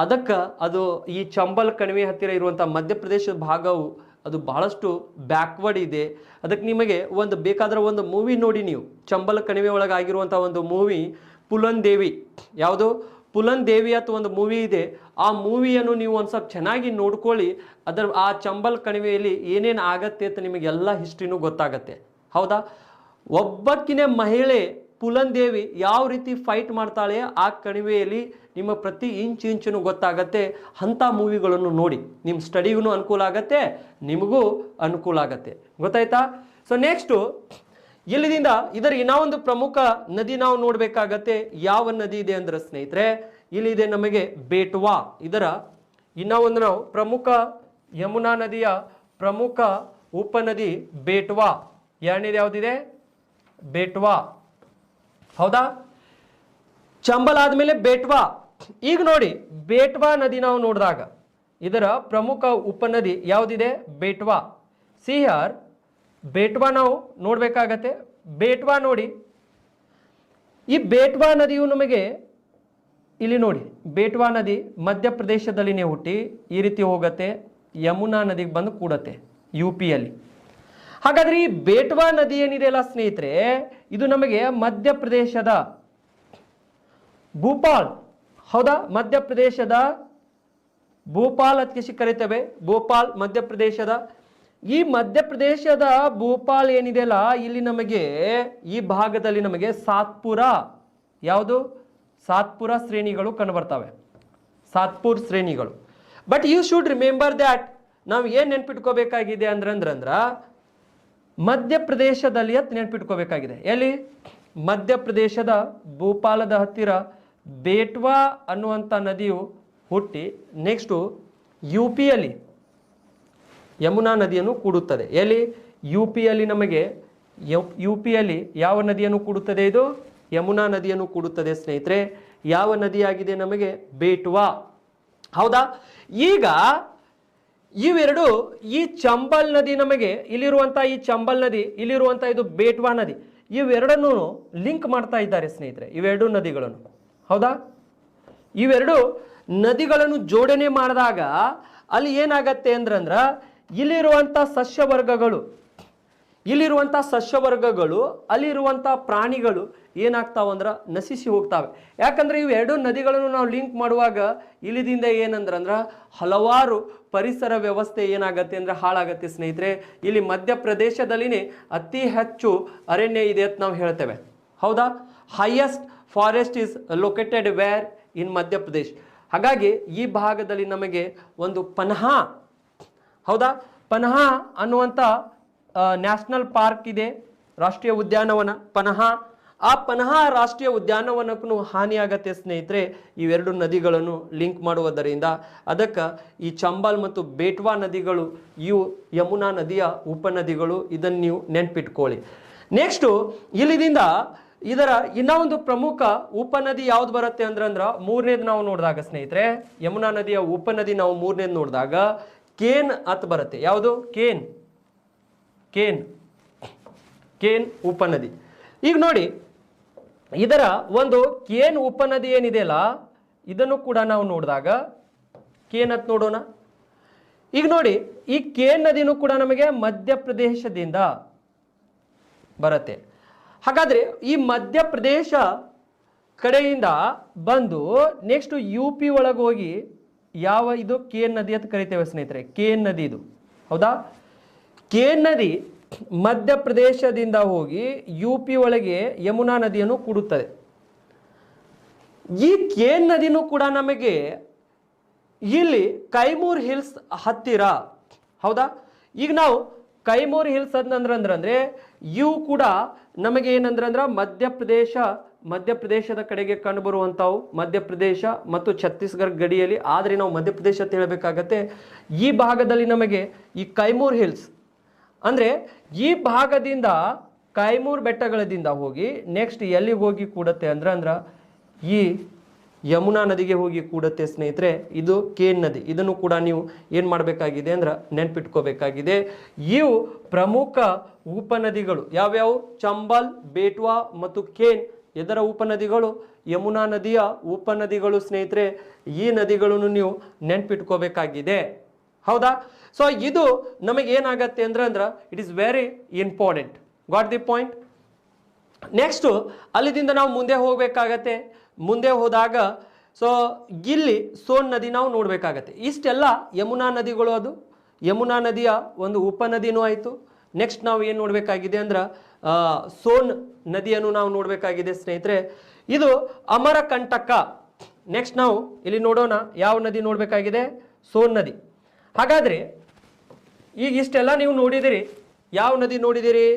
ಅದಕ್ಕೆ ಅದು ಈ ಚಂಬಲ್ ಕಣಿವೆ ಹತ್ತಿರ ಇರುವಂಥ ಮಧ್ಯಪ್ರದೇಶದ ಭಾಗವು ಅದು ಬಹಳಷ್ಟು ಬ್ಯಾಕ್ವರ್ಡ್ ಇದೆ. ಅದಕ್ಕೆ ನಿಮಗೆ ಒಂದು ಬೇಕಾದ್ರೆ ಒಂದು ಮೂವಿ ನೋಡಿ ನೀವು, ಚಂಬಲ್ ಕಣಿವೆ ಒಳಗೆ ಆಗಿರುವಂಥ ಒಂದು ಮೂವಿ ಪುಲನ್ ದೇವಿ. ಯಾವುದು? ಪುಲನ್ ದೇವಿ ಅಂತ ಒಂದು ಮೂವಿ ಇದೆ. ಆ ಮೂವಿಯನ್ನು ನೀವು ಒಂದು ಸ್ವಲ್ಪ ಚೆನ್ನಾಗಿ ನೋಡ್ಕೊಳ್ಳಿ. ಆ ಚಂಬಲ್ ಕಣಿವೆಯಲ್ಲಿ ಏನೇನು ಆಗತ್ತೆ ಅಂತ ನಿಮಗೆಲ್ಲ ಹಿಸ್ಟ್ರಿನೂ ಗೊತ್ತಾಗತ್ತೆ. ಹೌದಾ? ಒಬ್ಬಕ್ಕಿನೇ ಮಹಿಳೆ ಪುಲನ್ ದೇವಿ ಯಾವ ರೀತಿ ಫೈಟ್ ಮಾಡ್ತಾಳೆ ಆ ಕಣಿವೆಯಲ್ಲಿ, ನಿಮ್ಮ ಪ್ರತಿ ಇಂಚು ಗೊತ್ತಾಗತ್ತೆ. ಅಂಥ ಮೂವಿಗಳನ್ನು ನೋಡಿ, ನಿಮ್ಮ ಸ್ಟಡಿಗೂ ಅನುಕೂಲ ಆಗತ್ತೆ, ನಿಮಗೂ ಅನುಕೂಲ ಆಗತ್ತೆ. ಗೊತ್ತಾಯ್ತಾ? ಸೊ ನೆಕ್ಸ್ಟು ಇಲ್ಲಿದಿಂದ ಇದರ ಇನ್ನೊಂದು ಪ್ರಮುಖ ನದಿ ನಾವು ನೋಡಬೇಕಾಗತ್ತೆ. ಯಾವ ನದಿ ಇದೆ ಅಂದ್ರೆ ಸ್ನೇಹಿತರೆ, ಇಲ್ಲಿದೆ ನಮಗೆ ಬೇಟ್ವಾ. ಇದರ ಇನ್ನೊಂದು ನಾವು ಪ್ರಮುಖ ಯಮುನಾ ನದಿಯ ಪ್ರಮುಖ ಉಪನದಿ ಬೇಟ್ವಾ. ಎರಡನೇದು ಯಾವುದಿದೆ? ಬೇಟ್ವಾ. ಹೌದಾ? ಚಂಬಲ್ ಆದ್ಮೇಲೆ ಬೇಟ್ವಾ. ಈಗ ನೋಡಿ, ಬೇಟ್ವಾ ನದಿ ನಾವು ನೋಡಿದಾಗ ಇದರ ಪ್ರಮುಖ ಉಪನದಿ ಯಾವುದಿದೆ? ಬೇಟ್ವಾ. ಸಿಆರ್ ಬೇಟ್ವಾ ನಾವು ನೋಡ್ಬೇಕಾಗತ್ತೆ. ಬೇಟ್ವಾ ನೋಡಿ, ಈ ಬೇಟ್ವಾ ನದಿಯು ನಮಗೆ ಇಲ್ಲಿ ನೋಡಿ, ಬೇಟ್ವಾ ನದಿ ಮಧ್ಯಪ್ರದೇಶದಲ್ಲಿನೇ ಹುಟ್ಟಿ ಈ ರೀತಿ ಹೋಗತ್ತೆ, ಯಮುನಾ ನದಿಗೆ ಬಂದು ಕೂಡತ್ತೆ UPಯಲ್ಲಿ. ಹಾಗಾದ್ರೆ ಈ ಬೇಟ್ವಾ ನದಿ ಏನಿದೆಯಲ್ಲ ಸ್ನೇಹಿತರೆ, ಇದು ನಮಗೆ ಮಧ್ಯಪ್ರದೇಶದ ಭೂಪಾಲ್. ಹೌದಾ? ಮಧ್ಯಪ್ರದೇಶದ ಭೂಪಾಲ್ ಅಂತ ಕರಿತೇವೆ. ಭೂಪಾಲ್ ಮಧ್ಯಪ್ರದೇಶದ. ಈ ಮಧ್ಯಪ್ರದೇಶದ ಭೂಪಾಲ್ ಏನಿದೆಯಲ್ಲ, ಇಲ್ಲಿ ನಮಗೆ ಈ ಭಾಗದಲ್ಲಿ ನಮಗೆ ಸಾತ್ಪುರ, ಯಾವುದು? ಸಾತ್ಪುರ ಶ್ರೇಣಿಗಳು ಕಂಡು ಬರ್ತವೆ. ಸಾತ್ಪುರ್ ಶ್ರೇಣಿಗಳು. But you should remember that, ನಾವು ಏನು ನೆನ್ಪಿಟ್ಕೋಬೇಕಾಗಿದೆ ಅಂದ್ರ ಮಧ್ಯಪ್ರದೇಶದಲ್ಲಿ ಅಂತ ನೆನ್ಪಿಟ್ಕೋಬೇಕಾಗಿದೆ. ಎಲ್ಲಿ? ಮಧ್ಯಪ್ರದೇಶದ ಭೂಪಾಲದ ಹತ್ತಿರ ಬೇಟ್ವಾ ಅನ್ನುವಂಥ ನದಿಯು ಹುಟ್ಟಿ ನೆಕ್ಸ್ಟು UPಯಲ್ಲಿ ಯಮುನಾ ನದಿಯನ್ನು ಕೂಡುತ್ತದೆ. ಎಲ್ಲಿ? UPಯಲ್ಲಿ ನಮಗೆ UPಯಲ್ಲಿ ಯಾವ ನದಿಯನ್ನು ಕೂಡುತ್ತದೆ? ಇದು ಯಮುನಾ ನದಿಯನ್ನು ಕೂಡುತ್ತದೆ ಸ್ನೇಹಿತರೆ. ಯಾವ ನದಿಯಾಗಿದೆ ನಮಗೆ? ಬೇಟ್ವಾ. ಹೌದಾ? ಈಗ ಇವೆರಡು, ಈ ಚಂಬಲ್ ನದಿ ನಮಗೆ ಇಲ್ಲಿರುವಂಥ ಈ ಚಂಬಲ್ ನದಿ, ಇಲ್ಲಿರುವಂಥ ಇದು ಬೇಟ್ವಾ ನದಿ, ಇವೆರಡನ್ನು ಲಿಂಕ್ ಮಾಡ್ತಾ ಇದ್ದಾರೆ ಸ್ನೇಹಿತರೆ, ಇವೆರಡು ನದಿಗಳನ್ನು. ಹೌದಾ? ಇವೆರಡು ನದಿಗಳನ್ನು ಜೋಡಣೆ ಮಾಡಿದಾಗ ಅಲ್ಲಿ ಏನಾಗತ್ತೆ ಅಂದ್ರ ಇಲ್ಲಿರುವಂಥ ಸಸ್ಯವರ್ಗಗಳು ಅಲ್ಲಿರುವಂಥ ಪ್ರಾಣಿಗಳು ಏನಾಗ್ತಾವಂದ್ರ ನಶಿಸಿ ಹೋಗ್ತಾವೆ. ಯಾಕಂದ್ರೆ ಇವೆರಡು ನದಿಗಳನ್ನು ನಾವು ಲಿಂಕ್ ಮಾಡುವಾಗ ಇಲ್ಲಿದಿಂದ ಏನಂದ್ರ ಹಲವಾರು ಪರಿಸರ ವ್ಯವಸ್ಥೆ ಏನಾಗತ್ತೆ ಅಂದ್ರೆ ಹಾಳಾಗತ್ತೆ ಸ್ನೇಹಿತರೆ. ಇಲ್ಲಿ ಮಧ್ಯಪ್ರದೇಶದಲ್ಲಿನೇ ಅತಿ ಹೆಚ್ಚು ಅರಣ್ಯ ಇದೆ ಅಂತ ನಾವು ಹೇಳ್ತೇವೆ. ಹೌದಾ? Highest forest is located wear ಇನ್ ಮಧ್ಯಪ್ರದೇಶ್. ಹಾಗಾಗಿ ಈ ಭಾಗದಲ್ಲಿ ನಮಗೆ ಒಂದು ಪನ್ಹಾ, ಹೌದಾ, ಪನ್ಹಾ ಅನ್ನುವಂಥ ನ್ಯಾಷನಲ್ ಪಾರ್ಕ್ ಇದೆ, ರಾಷ್ಟ್ರೀಯ ಉದ್ಯಾನವನ ಪನ್ಹಾ. ಆ ಪನ್ಹಾ ರಾಷ್ಟ್ರೀಯ ಉದ್ಯಾನವನಕ್ಕೂ ಹಾನಿಯಾಗತ್ತೆ ಸ್ನೇಹಿತರೆ ಇವೆರಡು ನದಿಗಳನ್ನು ಲಿಂಕ್ ಮಾಡುವುದರಿಂದ. ಅದಕ್ಕೆ ಈ ಚಂಬಲ್ ಮತ್ತು ಬೇಟ್ವಾ ನದಿಗಳು ಇವು ಯಮುನಾ ನದಿಯ ಉಪನದಿಗಳು. ಇದನ್ನು ನೀವು ನೆನ್ಪಿಟ್ಕೊಳ್ಳಿ. ನೆಕ್ಸ್ಟು ಇಲ್ಲಿದಿಂದ ಇದರ ಇನ್ನೊಂದು ಪ್ರಮುಖ ಉಪನದಿ ಯಾವ್ದು ಬರುತ್ತೆ ಅಂದ್ರ ಮೂರನೇದು ನಾವು ನೋಡಿದಾಗ ಸ್ನೇಹಿತರೆ, ಯಮುನಾ ನದಿಯ ಉಪನದಿ ನಾವು ಮೂರನೇದು ನೋಡಿದಾಗ ಕೇನ್ ಅಂತ ಬರುತ್ತೆ. ಯಾವುದು? ಕೇನ್. ಕೇನ್ ಕೇನ್ ಉಪನದಿ. ಈಗ ನೋಡಿ, ಇದರ ಒಂದು ಕೇನ್ ಉಪನದಿ ಏನಿದೆಯಲ್ಲ ಇದನ್ನು ಕೂಡ ನಾವು ನೋಡಿದಾಗ ಕೇನ್ ಅಂತ ನೋಡೋಣ. ಈಗ ನೋಡಿ, ಈ ಕೇನ್ ನದಿನೂ ಕೂಡ ನಮಗೆ ಮಧ್ಯಪ್ರದೇಶದಿಂದ ಬರುತ್ತೆ. ಹಾಗಾದ್ರೆ ಈ ಮಧ್ಯಪ್ರದೇಶ ಕಡೆಯಿಂದ ಬಂದು ನೆಕ್ಸ್ಟ್ UP ಒಳಗೆ ಹೋಗಿ ಯಾವ ಇದು ಕೇನ್ ನದಿ ಅಂತ ಕರಿತೇವೆ ಸ್ನೇಹಿತರೆ, ಕೇನ್ ನದಿ ಇದು. ಹೌದಾ? ಕೇನ್ ನದಿ ಮಧ್ಯಪ್ರದೇಶದಿಂದ ಹೋಗಿ UP ಒಳಗೆ ಯಮುನಾ ನದಿಯನ್ನು ಕೂಡುತ್ತದೆ. ಈ ಕೇನ್ ನದಿನೂ ಕೂಡ ನಮಗೆ ಇಲ್ಲಿ ಕೈಮೂರ್ ಹಿಲ್ಸ್ ಹತ್ತಿರ, ಹೌದಾ? ಈಗ ನಾವು ಕೈಮೂರ್ ಹಿಲ್ಸ್ ಅಂದ್ರೆ ಇವು ಕೂಡ ನಮಗೆ ಏನಂದ್ರೆ ಮಧ್ಯಪ್ರದೇಶದ ಕಡೆಗೆ ಕಂಡು ಬರುವಂಥವು, ಮಧ್ಯಪ್ರದೇಶ ಮತ್ತು ಛತ್ತೀಸ್ಗಢ ಗಡಿಯಲ್ಲಿ. ಆದರೆ ನಾವು ಮಧ್ಯಪ್ರದೇಶ ಅಂತ ಹೇಳಬೇಕಾಗತ್ತೆ. ಈ ಭಾಗದಲ್ಲಿ ನಮಗೆ ಈ ಕೈಮೂರ್ ಹಿಲ್ಸ್ ಅಂದ್ರೆ ಈ ಭಾಗದಿಂದ ಕೈಮೂರ್ ಬೆಟ್ಟಗಳದಿಂದ ಹೋಗಿ ನೆಕ್ಸ್ಟ್ ಎಲ್ಲಿಗೆ ಹೋಗಿ ಕೂಡತ್ತೆ ಅಂದ್ರ ಈ ಯಮುನಾ ನದಿಗೆ ಹೋಗಿ ಕೂಡತ್ತೆ ಸ್ನೇಹಿತರೆ. ಇದು ಕೇನ್ ನದಿ. ಇದನ್ನು ಕೂಡ ನೀವು ಏನು ಮಾಡಬೇಕಾಗಿದೆ ಅಂದ್ರೆ ನೆನ್ಪಿಟ್ಕೋಬೇಕಾಗಿದೆ. ಇವು ಪ್ರಮುಖ ಉಪನದಿಗಳು ಯಾವ್ಯಾವು? ಚಂಬಲ್, ಬೇಟ್ವಾ ಮತ್ತು ಕೇನ್ ಇದರ ಉಪನದಿಗಳು ಯಮುನಾ ನದಿಯ ಉಪನದಿಗಳು ಸ್ನೇಹಿತರೆ. ಈ ನದಿಗಳನ್ನು ನೀವು ನೆನ್ಪಿಟ್ಕೋಬೇಕಾಗಿದೆ, ಹೌದಾ? ಸೊ ಇದು ನಮಗೆ ಏನಾಗತ್ತೆ ಅಂದ್ರೆ it is very important. Got the point? Next ಅಲ್ಲಿದಿಂದ ನಾವು ಮುಂದೆ ಹೋಗ್ಬೇಕಾಗತ್ತೆ. ಮುಂದೆ ಹೋದಾಗ ಸೊ ಇಲ್ಲಿ ಸೋನ್ ನದಿ ನಾವು ನೋಡ್ಬೇಕಾಗತ್ತೆ. ಇಷ್ಟೆಲ್ಲ ಯಮುನಾ ನದಿಗಳು, ಅದು ಯಮುನಾ ನದಿಯ ಒಂದು ಉಪನದಿನೂ ಆಯಿತು. ನೆಕ್ಸ್ಟ್ ನಾವು ಏನು ನೋಡಬೇಕಾಗಿದೆ ಅಂದ್ರೆ ಸೋನ್ ನದಿಯನ್ನು ನಾವು ನೋಡಬೇಕಾಗಿದೆ ಸ್ನೇಹಿತರೆ. ಇದು ಅಮರಕಂಟಕ. ನೆಕ್ಸ್ಟ್ ನಾವು ಇಲ್ಲಿ ನೋಡೋಣ ಯಾವ ನದಿ ನೋಡಬೇಕಾಗಿದೆ? ಸೋನ್ ನದಿ. ಹಾಗಾದ್ರೆ ಈಗ ಇಷ್ಟೆಲ್ಲ ನೀವು ನೋಡಿದಿರಿ. ಯಾವ ನದಿ ನೋಡಿದಿರಿ?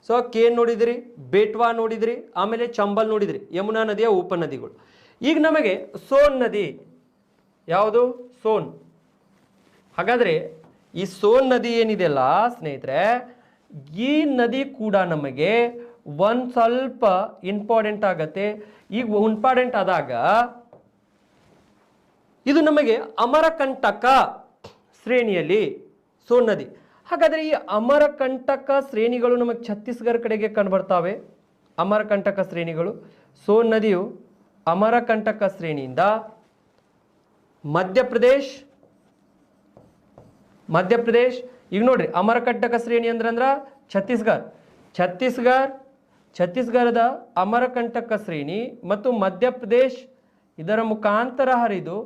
ಸೊ ಕೇನ್ ನೋಡಿದಿರಿ, ಬೇಟ್ವಾ ನೋಡಿದಿರಿ, ಆಮೇಲೆ ಚಂಬಲ್ ನೋಡಿದಿರಿ, ಯಮುನಾ ನದಿಯ ಉಪನದಿಗಳು. ಈಗ ನಮಗೆ ಸೋನ್ ನದಿ ಯಾವುದು? ಸೋನ್. ಹಾಗಾದ್ರೆ ಈ ಸೋನ್ ನದಿ ಏನಿದೆಯಲ್ಲ ಸ್ನೇಹಿತರೆ, ಈ ನದಿ ಕೂಡ ನಮಗೆ ಒಂದು ಸ್ವಲ್ಪ ಇಂಪಾರ್ಟೆಂಟ್ ಆಗತ್ತೆ. ಈಗ ಇಂಪಾರ್ಟೆಂಟ್ ಆದಾಗ ಇದು ನಮಗೆ ಅಮರಕಂಟಕ ಶ್ರೇಣಿಯಲ್ಲಿ ಸೋನ್ ನದಿ. ಹಾಗಾದರೆ ಈ ಅಮರಕಂಟಕ ಶ್ರೇಣಿಗಳು ನಮಗೆ ಛತ್ತೀಸ್ಗಢ ಕಡೆಗೆ ಕಂಡುಬರ್ತಾವೆ. ಅಮರಕಂಟಕ ಶ್ರೇಣಿಗಳು, ಸೋನ್ ನದಿಯು ಅಮರಕಂಟಕ ಶ್ರೇಣಿಯಿಂದ ಮಧ್ಯಪ್ರದೇಶ್. ಈಗ ನೋಡ್ರಿ, ಅಮರಕಂಟಕ ಶ್ರೇಣಿ ಅಂದ್ರ ಛತ್ತೀಸ್ಗಢದ ಅಮರಕಂಟಕ ಶ್ರೇಣಿ ಮತ್ತು ಮಧ್ಯಪ್ರದೇಶ್ ಇದರ ಮುಖಾಂತರ ಹರಿದು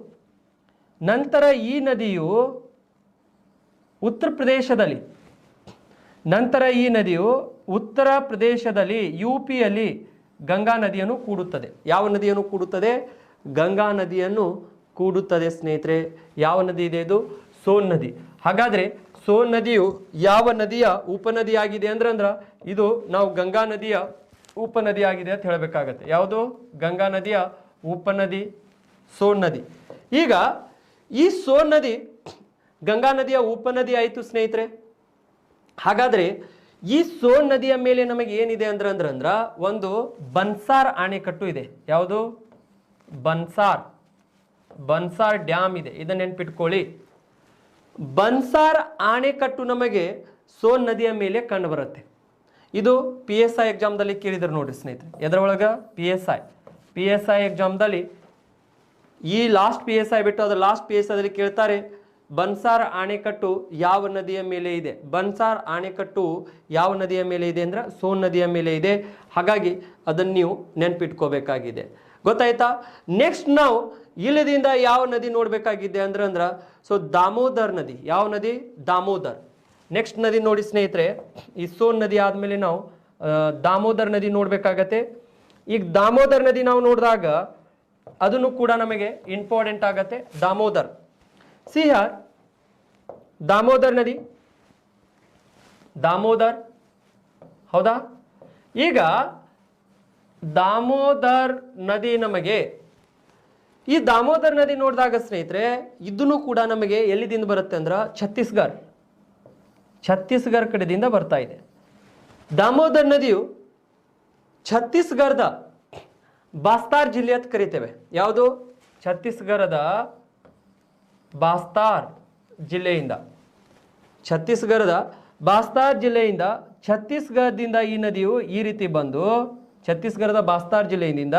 ನಂತರ ಈ ನದಿಯು ಉತ್ತರ ಪ್ರದೇಶದಲ್ಲಿ ಯುಪಿಯಲ್ಲಿ ಗಂಗಾ ನದಿಯನ್ನು ಕೂಡುತ್ತದೆ. ಯಾವ ನದಿಯನ್ನು ಕೂಡುತ್ತದೆ? ಗಂಗಾ ನದಿಯನ್ನು ಕೂಡುತ್ತದೆ ಸ್ನೇಹಿತರೆ. ಯಾವ ನದಿ ಇದೆ? ಇದು ಸೋನ್ ನದಿ. ಹಾಗಾದ್ರೆ ಸೋನ್ ನದಿಯು ಯಾವ ನದಿಯ ಉಪನದಿ ಆಗಿದೆ ಅಂದ್ರ ಇದು ನಾವು ಗಂಗಾ ನದಿಯ ಉಪನದಿ ಆಗಿದೆ ಅಂತ ಹೇಳಬೇಕಾಗತ್ತೆ. ಯಾವುದು? ಗಂಗಾ ನದಿಯ ಉಪನದಿ ಸೋನ್ ನದಿ. ಈಗ ಈ ಸೋನ್ ನದಿ ಗಂಗಾ ನದಿಯ ಉಪನದಿ ಆಯಿತು ಸ್ನೇಹಿತರೆ. ಹಾಗಾದ್ರೆ ಈ ಸೋನ್ ನದಿಯ ಮೇಲೆ ನಮಗೆ ಏನಿದೆ ಅಂದ್ರ ಒಂದು ಬನ್ಸಾರ್ ಅಣೆಕಟ್ಟು ಇದೆ. ಯಾವುದು? ಬನ್ಸಾರ್ ಡ್ಯಾಮ್ ಇದೆ. ಇದನ್ನ ನೆನ್ಪಿಟ್ಕೊಳ್ಳಿ. ಬನ್ಸಾರ್ ಅಣೆಕಟ್ಟು ನಮಗೆ ಸೋನ್ ನದಿಯ ಮೇಲೆ ಕಂಡು ಬರುತ್ತೆ. ಇದು PSI ಎಕ್ಸಾಮ್ದಲ್ಲಿ ಕೇಳಿದ್ರು ನೋಡ್ರಿ ಸ್ನೇಹಿತರೆ. ಎದರೊಳಗ? PSI ಎಕ್ಸಾಮ್ದಲ್ಲಿ ಈ ಲಾಸ್ಟ್ PSI ಬಿಟ್ಟು ಅದು ಲಾಸ್ಟ್ PSIದಲ್ಲಿ ಕೇಳ್ತಾರೆ, ಬನ್ಸಾರ್ ಅಣೆಕಟ್ಟು ಯಾವ ನದಿಯ ಮೇಲೆ ಇದೆ? ಬನ್ಸಾರ್ ಅಣೆಕಟ್ಟು ಯಾವ ನದಿಯ ಮೇಲೆ ಇದೆ ಅಂದ್ರೆ ಸೋನ್ ನದಿಯ ಮೇಲೆ ಇದೆ. ಹಾಗಾಗಿ ಅದನ್ನು ನೀವು ನೆನ್ಪಿಟ್ಕೋಬೇಕಾಗಿದೆ. ಗೊತ್ತಾಯ್ತಾ? ನೆಕ್ಸ್ಟ್ ನಾವು ಇಲ್ಲದಿಂದ ಯಾವ ನದಿ ನೋಡಬೇಕಾಗಿದೆ ಅಂದ್ರ ಸೊ ದಾಮೋದರ್ ನದಿ. ಯಾವ ನದಿ? ದಾಮೋದರ್. ನೆಕ್ಸ್ಟ್ ನದಿ ನೋಡಿ ಸ್ನೇಹಿತರೆ, ಈ ಸೋನ್ ನದಿ ಆದಮೇಲೆ ನಾವು ದಾಮೋದರ್ ನದಿ ನೋಡಬೇಕಾಗತ್ತೆ. ಈಗ ದಾಮೋದರ್ ನದಿ ನಾವು ನೋಡಿದಾಗ ಅದನ್ನು ಕೂಡ ನಮಗೆ ಇಂಪಾರ್ಟೆಂಟ್ ಆಗತ್ತೆ. ದಾಮೋದರ್, ಸಿ ಹಿಯರ್, ದಾಮೋದರ್ ನದಿ, ದಾಮೋದರ್, ಹೌದಾ? ಈಗ ದಾಮೋದರ್ ನದಿ ನಮಗೆ, ಈ ದಾಮೋದರ್ ನದಿ ನೋಡಿದಾಗ ಸ್ನೇಹಿತರೆ ಇದನ್ನು ಕೂಡ ನಮಗೆ ಎಲ್ಲಿದಿಂದ ಬರುತ್ತೆ ಅಂದ್ರೆ ಛತ್ತೀಸ್ಗಢ ಕಡೆದಿಂದ ಬರ್ತಾ ಇದೆ. ದಾಮೋದರ್ ನದಿಯು ಛತ್ತೀಸ್ಗಢದ ಬಾಸ್ತಾರ್ ಜಿಲ್ಲೆ ಅಂತ ಕರಿತೇವೆ. ಯಾವುದು? ಛತ್ತೀಸ್ಗಢದ ಬಾಸ್ತಾರ್ ಜಿಲ್ಲೆಯಿಂದ, ಛತ್ತೀಸ್ಗಢದಿಂದ ಈ ನದಿಯು ಈ ರೀತಿ ಬಂದು, ಛತ್ತೀಸ್ಗಢದ ಬಾಸ್ತಾರ್ ಜಿಲ್ಲೆಯಿಂದ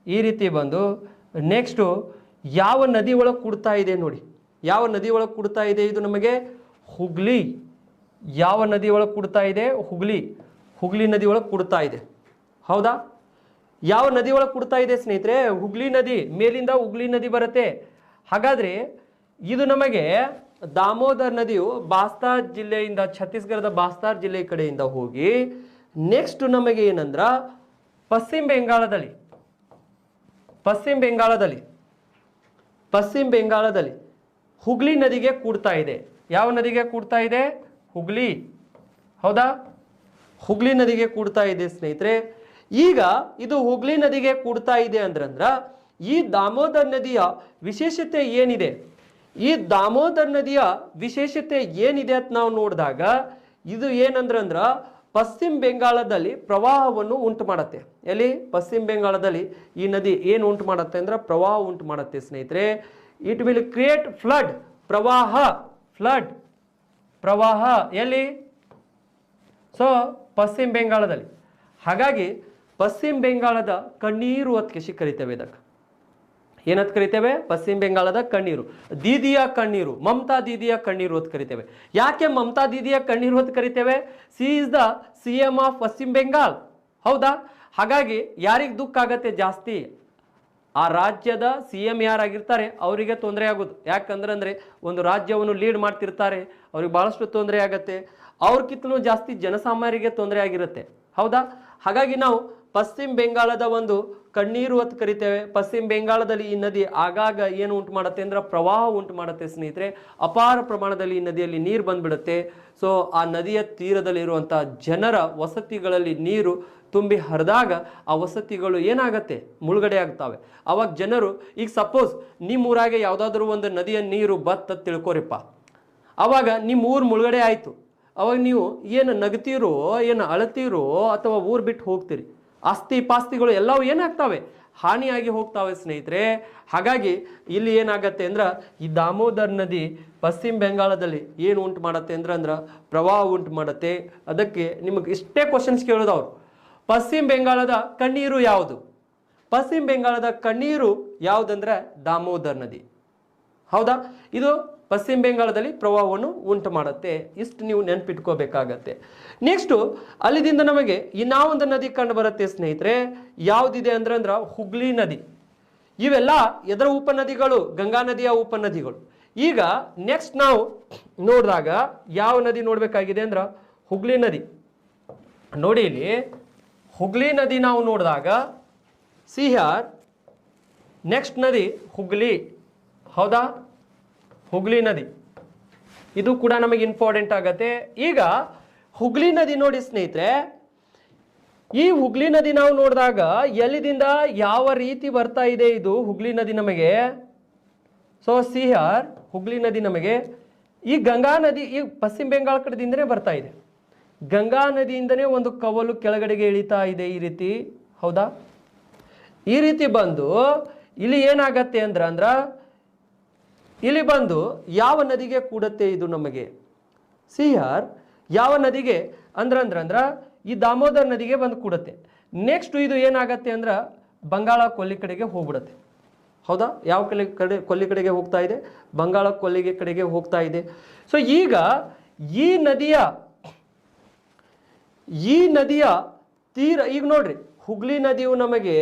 ಈ ರೀತಿ ಬಂದು ನೆಕ್ಸ್ಟು ಯಾವ ನದಿ ಒಳಗೆ ಕೂಡ್ತಾ ಇದೆ ನೋಡಿ. ಯಾವ ನದಿ ಒಳಗೆ ಕೂಡ್ತಾ ಇದೆ? ಇದು ನಮಗೆ ಹುಗ್ಲಿ. ಯಾವ ನದಿ ಒಳಗೆ ಕೂಡ್ತಾ ಇದೆ? ಹುಗ್ಲಿ ನದಿ ಒಳಗೆ ಕೂಡ್ತಾ ಇದೆ. ಹೌದಾ? ಯಾವ ನದಿ ಒಳಗೆ ಕೂಡ್ತಾ ಇದೆ ಸ್ನೇಹಿತರೆ? ಹುಗ್ಲಿ ನದಿ. ಮೇಲಿಂದ ಹುಗ್ಲಿ ನದಿ ಬರುತ್ತೆ. ಹಾಗಾದ್ರೆ ಇದು ನಮಗೆ ದಾಮೋದರ್ ನದಿಯು ಬಾಸ್ತಾರ್ ಜಿಲ್ಲೆಯಿಂದ, ಛತ್ತೀಸ್ಗಢದ ಬಾಸ್ತಾರ್ ಜಿಲ್ಲೆ ಕಡೆಯಿಂದ ಹೋಗಿ ನೆಕ್ಸ್ಟ್ ನಮಗೆ ಏನಂದ್ರ ಪಶ್ಚಿಮ ಬೆಂಗಾಳದಲ್ಲಿ ಪಶ್ಚಿಮ ಬೆಂಗಾಳದಲ್ಲಿ ಹುಗ್ಲಿ ನದಿಗೆ ಕೂಡ್ತಾ ಇದೆ. ಯಾವ ನದಿಗೆ ಕೂಡ್ತಾ ಇದೆ? ಹುಗ್ಲಿ. ಹೌದಾ? ಹುಗ್ಲಿ ನದಿಗೆ ಕೂಡ್ತಾ ಇದೆ ಸ್ನೇಹಿತರೆ. ಈಗ ಇದು ಹುಗ್ಲಿ ನದಿಗೆ ಕೂಡ್ತಾ ಇದೆ ಅಂದ್ರಂದ್ರ ಈ ದಾಮೋದರ್ ನದಿಯ ವಿಶೇಷತೆ ಏನಿದೆ? ಈ ದಾಮೋದರ್ ನದಿಯ ವಿಶೇಷತೆ ಏನಿದೆ ಅಂತ ನಾವು ನೋಡಿದಾಗ ಇದು ಏನಂದ್ರಂದ್ರ ಪಶ್ಚಿಮ ಬೆಂಗಾಳದಲ್ಲಿ ಪ್ರವಾಹವನ್ನು ಉಂಟು ಮಾಡುತ್ತೆ. ಎಲ್ಲಿ? ಪಶ್ಚಿಮ ಬೆಂಗಾಳದಲ್ಲಿ ಈ ನದಿ ಏನು ಉಂಟು ಮಾಡುತ್ತೆ ಅಂದ್ರೆ ಪ್ರವಾಹ ಉಂಟು ಮಾಡುತ್ತೆ ಸ್ನೇಹಿತರೆ. ಇಟ್ ವಿಲ್ ಕ್ರಿಯೇಟ್ ಫ್ಲಡ್, ಪ್ರವಾಹ, ಫ್ಲಡ್, ಪ್ರವಾಹ ಎಲ್ಲಿ? ಸೊ ಪಶ್ಚಿಮ ಬೆಂಗಾಳದಲ್ಲಿ. ಹಾಗಾಗಿ ಪಶ್ಚಿಮ ಬೆಂಗಾಳದ ಕಣ್ಣೀರು ಅಂತ ಕರಿತೇವೆ. ಇದಕ್ಕೆ ಏನಂತ ಕರಿತೇವೆ? ಪಶ್ಚಿಮ ಬೆಂಗಾಳದ ಕಣ್ಣೀರು, ದೀದಿಯ ಕಣ್ಣೀರು, ಮಮತಾ ದೀದಿಯ ಕಣ್ಣೀರು ಅಂತ ಕರಿತೇವೆ. ಯಾಕೆ ಮಮತಾ ದೀದಿಯ ಕಣ್ಣೀರು ಅಂತ ಕರಿತೇವೆ? C is the CM of ಪಶ್ಚಿಮ ಬೆಂಗಾಲ್. ಹೌದಾ? ಹಾಗಾಗಿ ಯಾರಿಗೆ ದುಃಖ ಆಗತ್ತೆ ಜಾಸ್ತಿ? ಆ ರಾಜ್ಯದ CM ಯಾರಾಗಿರ್ತಾರೆ ಅವರಿಗೆ ತೊಂದರೆ ಆಗೋದು. ಯಾಕಂದ್ರೆ ಒಂದು ರಾಜ್ಯವನ್ನು ಲೀಡ್ ಮಾಡ್ತಿರ್ತಾರೆ, ಅವ್ರಿಗೆ ಬಹಳಷ್ಟು ತೊಂದರೆ ಆಗತ್ತೆ. ಅವ್ರಕ್ಕಿಂತಲೂ ಜಾಸ್ತಿ ಜನಸಾಮಾನ್ಯರಿಗೆ ತೊಂದರೆ ಆಗಿರುತ್ತೆ. ಹೌದಾ? ಹಾಗಾಗಿ ನಾವು ಪಶ್ಚಿಮ ಬೆಂಗಾಳದ ಒಂದು ಕಣ್ಣೀರು ಅಂತ ಕರಿತೇವೆ. ಪಶ್ಚಿಮ ಬೆಂಗಾಳದಲ್ಲಿ ಈ ನದಿ ಆಗಾಗ ಏನು ಉಂಟು ಮಾಡುತ್ತೆ ಅಂದ್ರೆ ಪ್ರವಾಹ ಉಂಟು ಮಾಡುತ್ತೆ ಸ್ನೇಹಿತರೆ. ಅಪಾರ ಪ್ರಮಾಣದಲ್ಲಿ ಈ ನದಿಯಲ್ಲಿ ನೀರು ಬಂದ್ಬಿಡುತ್ತೆ. ಸೊ ಆ ನದಿಯ ತೀರದಲ್ಲಿರುವಂತಹ ಜನರ ವಸತಿಗಳಲ್ಲಿ ನೀರು ತುಂಬಿ ಹರಿದಾಗ ಆ ವಸತಿಗಳು ಏನಾಗತ್ತೆ? ಮುಳುಗಡೆ ಆಗ್ತಾವೆ. ಅವಾಗ ಜನರು, ಈಗ ಸಪೋಸ್ ನಿಮ್ಮ ಊರಾಗೆ ಯಾವುದಾದ್ರೂ ಒಂದು ನದಿಯ ನೀರು ಬತ್ತ ತಿಳ್ಕೊರಿಪ್ಪ, ಅವಾಗ ನಿಮ್ಮ ಊರು ಮುಳುಗಡೆ ಆಯಿತು. ಅವಾಗ ನೀವು ಏನು ನಗ್ತೀರೋ, ಏನು ಅಳತೀರೋ, ಅಥವಾ ಊರು ಬಿಟ್ಟು ಹೋಗ್ತೀರಿ. ಆಸ್ತಿ ಪಾಸ್ತಿಗಳು ಎಲ್ಲವೂ ಏನಾಗ್ತವೆ? ಹಾನಿಯಾಗಿ ಹೋಗ್ತಾವೆ ಸ್ನೇಹಿತರೆ. ಹಾಗಾಗಿ ಇಲ್ಲಿ ಏನಾಗತ್ತೆ ಅಂದ್ರೆ ಈ ದಾಮೋದರ್ ನದಿ ಪಶ್ಚಿಮ ಬೆಂಗಾಳದಲ್ಲಿ ಏನು ಉಂಟು ಮಾಡುತ್ತೆ ಅಂದ್ರೆ ಪ್ರವಾಹ ಉಂಟು ಮಾಡುತ್ತೆ. ಅದಕ್ಕೆ ನಿಮಗೆ ಇಷ್ಟೇ ಕ್ವಶನ್ಸ್ ಕೇಳೋದು ಅವರು, ಪಶ್ಚಿಮ ಬೆಂಗಾಳದ ಕಣ್ಣೀರು ಯಾವುದು? ಪಶ್ಚಿಮ ಬೆಂಗಾಳದ ಕಣ್ಣೀರು ಯಾವುದಂದ್ರೆ ದಾಮೋದರ್ ನದಿ. ಹೌದಾ? ಇದು ಪಶ್ಚಿಮ ಬೆಂಗಾಳದಲ್ಲಿ ಪ್ರವಾಹವನ್ನು ಉಂಟು ಮಾಡುತ್ತೆ. ಇಷ್ಟು ನೀವು ನೆನ್ಪಿಟ್ಕೋಬೇಕಾಗತ್ತೆ. ನೆಕ್ಸ್ಟು ಅಲ್ಲಿದಿಂದ ನಮಗೆ ಇನ್ನಾವೊಂದು ನದಿ ಕಂಡು ಬರುತ್ತೆ ಸ್ನೇಹಿತರೆ. ಯಾವುದಿದೆ ಅಂದ್ರೆ ಹುಗ್ಲಿ ನದಿ. ಇವೆಲ್ಲ ಎದರ ಉಪನದಿಗಳು? ಗಂಗಾ ನದಿಯ ಉಪನದಿಗಳು. ಈಗ ನೆಕ್ಸ್ಟ್ ನಾವು ನೋಡಿದಾಗ ಯಾವ ನದಿ ನೋಡಬೇಕಾಗಿದೆ ಅಂದ್ರೆ ಹುಗ್ಲಿ ನದಿ. ನೋಡಿ ಇಲ್ಲಿ ಹುಗ್ಲಿ ನದಿ ನಾವು ನೋಡಿದಾಗ ಸಿ ಹಿಯರ್, ನೆಕ್ಸ್ಟ್ ನದಿ ಹುಗ್ಲಿ. ಹೌದಾ? ಹುಗ್ಲಿ ನದಿ ಇದು ಕೂಡ ನಮಗೆ ಇಂಪಾರ್ಟೆಂಟ್ ಆಗತ್ತೆ. ಈಗ ಹುಗ್ಲಿ ನದಿ ನೋಡಿ ಸ್ನೇಹಿತರೆ, ಈ ಹುಗ್ಲಿ ನದಿ ನಾವು ನೋಡಿದಾಗ ಎಲ್ಲಿದಿಂದ ಯಾವ ರೀತಿ ಬರ್ತಾ ಇದೆ ಇದು ಹುಗ್ಲಿ ನದಿ ನಮಗೆ? ಸೊ ಸಿ ಹಿಯರ್, ಹುಗ್ಲಿ ನದಿ ನಮಗೆ ಈ ಗಂಗಾ ನದಿ ಈ ಪಶ್ಚಿಮ ಬೆಂಗಾಳ ಕಡೆದಿಂದನೇ ಬರ್ತಾ ಇದೆ. ಗಂಗಾ ನದಿಯಿಂದನೇ ಒಂದು ಕವಲು ಕೆಳಗಡೆಗೆ ಇಳಿತಾ ಇದೆ ಈ ರೀತಿ. ಹೌದಾ? ಈ ರೀತಿ ಬಂದು ಇಲ್ಲಿ ಏನಾಗತ್ತೆ ಅಂದ್ರ ಇಲ್ಲಿ ಬಂದು ಯಾವ ನದಿಗೆ ಕೂಡತ್ತೆ ಇದು ನಮಗೆ? ಸಿ ಹಿಯರ್, ಯಾವ ನದಿಗೆ ಅಂದ್ರ ಈ ದಾಮೋದರ್ ನದಿಗೆ ಬಂದು ಕೂಡತ್ತೆ. ನೆಕ್ಸ್ಟ್ ಇದು ಏನಾಗತ್ತೆ ಅಂದ್ರೆ ಬಂಗಾಳ ಕೊಲ್ಲಿ ಕಡೆಗೆ ಹೋಗ್ಬಿಡತ್ತೆ. ಹೌದಾ? ಯಾವ ಕೊಲ್ಲಿ ಕಡೆಗೆ ಹೋಗ್ತಾ ಇದೆ? ಬಂಗಾಳ ಕೊಲ್ಲಿಗೆ ಕಡೆಗೆ ಹೋಗ್ತಾ ಇದೆ. ಸೊ ಈಗ ಈ ನದಿಯ ತೀರ ಈಗ ನೋಡ್ರಿ, ಹುಗ್ಲಿ ನದಿಯು ನಮಗೆ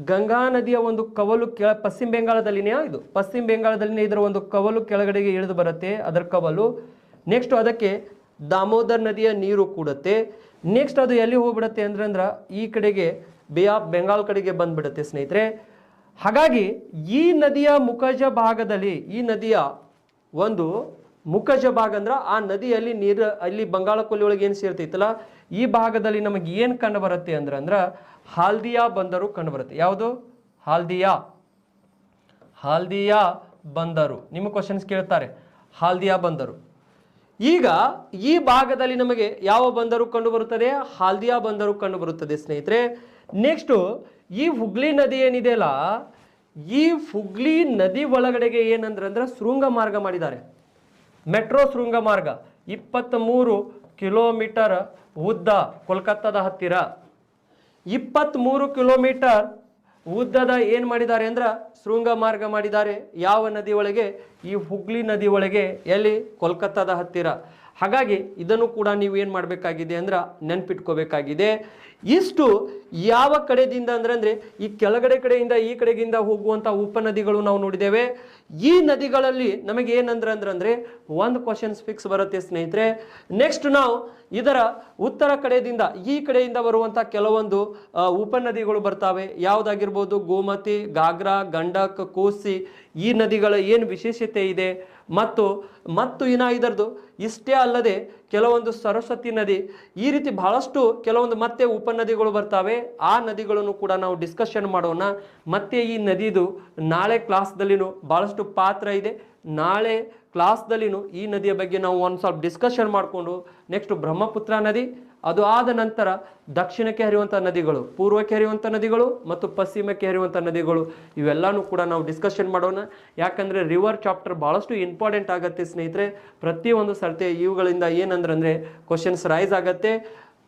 ಗಂಗಾ ನದಿಯ ಒಂದು ಕವಲು ಪಶ್ಚಿಮ ಬೆಂಗಾಳದಲ್ಲಿನೇ, ಇದು ಪಶ್ಚಿಮ ಬೆಂಗಾಳದಲ್ಲಿನೇ ಇದರ ಒಂದು ಕವಲು ಕೆಳಗಡೆಗೆ ಇಳಿದು ಬರುತ್ತೆ, ಅದರ ಕವಲು. ನೆಕ್ಸ್ಟ್ ಅದಕ್ಕೆ ದಾಮೋದರ್ ನದಿಯ ನೀರು ಕೂಡುತ್ತೆ. ನೆಕ್ಸ್ಟ್ ಅದು ಎಲ್ಲಿ ಹೋಗ್ಬಿಡುತ್ತೆ ಅಂದ್ರೆ ಈ ಕಡೆಗೆ ಬೇ ಆಫ್ ಬೆಂಗಾಲ್ ಕಡೆಗೆ ಬಂದ್ಬಿಡುತ್ತೆ ಸ್ನೇಹಿತರೆ. ಹಾಗಾಗಿ ಈ ನದಿಯ ಮುಖಜ ಭಾಗದಲ್ಲಿ, ಈ ನದಿಯ ಒಂದು ಮುಖಜ ಭಾಗ ಅಂದ್ರೆ ಆ ನದಿಯಲ್ಲಿ ನೀರು ಅಲ್ಲಿ ಬಂಗಾಳ ಕೊಲ್ಲಿ ಒಳಗೆ ಏನು ಸೇರ್ತೈತಲ್ಲ ಈ ಭಾಗದಲ್ಲಿ ನಮಗೆ ಏನು ಕಂಡು ಬರುತ್ತೆ ಅಂದ್ರೆ ಹಾಲ್ದಿಯಾ ಬಂದರು ಕಂಡು ಬರುತ್ತೆ. ಯಾವುದು? ಹಾಲ್ದಿಯಾ ಬಂದರು. ನಿಮ್ಮ ಕ್ವಶನ್ಸ್ ಕೇಳ್ತಾರೆ, ಹಾಲ್ದಿಯಾ ಬಂದರು. ಈಗ ಈ ಭಾಗದಲ್ಲಿ ನಮಗೆ ಯಾವ ಬಂದರು ಕಂಡು ಬರುತ್ತದೆ? ಹಾಲ್ದಿಯಾ ಬಂದರು ಕಂಡು ಬರುತ್ತದೆ ಸ್ನೇಹಿತರೆ. ನೆಕ್ಸ್ಟ್ ಈ ಹುಗ್ಲಿ ನದಿ ಏನಿದೆಯಲ್ಲ, ಈ ಹುಗ್ಲಿ ನದಿ ಒಳಗಡೆಗೆ ಏನಂದ್ರೆ ಶೃಂಗ ಮಾರ್ಗ ಮಾಡಿದ್ದಾರೆ. ಮೆಟ್ರೋ ಶೃಂಗ ಮಾರ್ಗ 23 ಕಿಲೋಮೀಟರ್ ಉದ್ದ, ಕೋಲ್ಕತ್ತಾದ ಹತ್ತಿರ 23 ಕಿಲೋಮೀಟರ್ ಉದ್ದದ ಏನು ಮಾಡಿದ್ದಾರೆ ಅಂದ್ರೆ ಶೃಂಗ ಮಾರ್ಗ ಮಾಡಿದ್ದಾರೆ. ಯಾವ ನದಿ ಒಳಗೆ? ಈ ಹುಗ್ಲಿ ನದಿ ಒಳಗೆ. ಎಲ್ಲಿ? ಕೋಲ್ಕತ್ತಾದ ಹತ್ತಿರ. ಹಾಗಾಗಿ ಇದನ್ನು ಕೂಡ ನೀವು ಏನು ಮಾಡಬೇಕಾಗಿದೆ ಅಂದ್ರೆ ನೆನ್ಪಿಟ್ಕೋಬೇಕಾಗಿದೆ. ಇಷ್ಟು ಯಾವ ಕಡೆಯಿಂದ ಅಂದ್ರೆ ಈ ಕೆಳಗಡೆ ಕಡೆಯಿಂದ ಈ ಕಡೆಗಿಂದ ಹೋಗುವಂತ ಉಪನದಿಗಳು ನಾವು ನೋಡಿದ್ದೇವೆ. ಈ ನದಿಗಳಲ್ಲಿ ನಮಗೆ ಏನಂದ್ರೆ ಒಂದು ಕ್ವಶನ್ಸ್ ಫಿಕ್ಸ್ ಬರುತ್ತೆ ಸ್ನೇಹಿತರೆ. ನೆಕ್ಸ್ಟ್ ನಾವು ಇದರ ಉತ್ತರ ಕಡೆಯಿಂದ ಈ ಕಡೆಯಿಂದ ಬರುವಂತ ಕೆಲವೊಂದು ಉಪನದಿಗಳು ಬರ್ತಾವೆ. ಯಾವುದಾಗಿರ್ಬೋದು ಗೋಮತಿ, ಘಾಗ್ರಾ, ಗಂಡಕ್, ಕೋಸಿ, ಈ ನದಿಗಳ ಏನು ವಿಶೇಷತೆ ಇದೆ ಮತ್ತು ಇನ್ನ ಇದರದು ಇಷ್ಟೇ ಅಲ್ಲದೆ ಕೆಲವೊಂದು ಸರಸ್ವತಿ ನದಿ, ಈ ರೀತಿ ಬಹಳಷ್ಟು ಕೆಲವೊಂದು ಮತ್ತೆ ಉಪನದಿಗಳು ಬರ್ತಾವೆ. ಆ ನದಿಗಳನ್ನು ಕೂಡ ನಾವು ಡಿಸ್ಕಷನ್ ಮಾಡೋಣ. ಮತ್ತೆ ಈ ನದಿದು ನಾಳೆ ಕ್ಲಾಸ್ದಲ್ಲಿನೂ ಬಹಳಷ್ಟು ಪಾತ್ರ ಇದೆ. ನಾಳೆ ಕ್ಲಾಸ್ದಲ್ಲಿನೂ ಈ ನದಿಯ ಬಗ್ಗೆ ನಾವು ಒಂದು ಸ್ವಲ್ಪ ಡಿಸ್ಕಷನ್ ಮಾಡಿಕೊಂಡು ನೆಕ್ಸ್ಟ್ ಬ್ರಹ್ಮಪುತ್ರ ನದಿ, ಅದು ಆದ ನಂತರ ದಕ್ಷಿಣಕ್ಕೆ ಹರಿಯುವಂಥ ನದಿಗಳು, ಪೂರ್ವಕ್ಕೆ ಹರಿಯುವಂಥ ನದಿಗಳು ಮತ್ತು ಪಶ್ಚಿಮಕ್ಕೆ ಹರಿಯುವಂಥ ನದಿಗಳು, ಇವೆಲ್ಲನೂ ಕೂಡ ನಾವು ಡಿಸ್ಕಷನ್ ಮಾಡೋಣ. ಯಾಕಂದರೆ ರಿವರ್ ಚಾಪ್ಟರ್ ಭಾಳಷ್ಟು ಇಂಪಾರ್ಟೆಂಟ್ ಆಗುತ್ತೆ ಸ್ನೇಹಿತರೆ. ಪ್ರತಿಯೊಂದು ಸರ್ತಿ ಇವುಗಳಿಂದ ಏನಂದ್ರೆ ಕ್ವಶನ್ಸ್ ರೈಸ್ ಆಗುತ್ತೆ.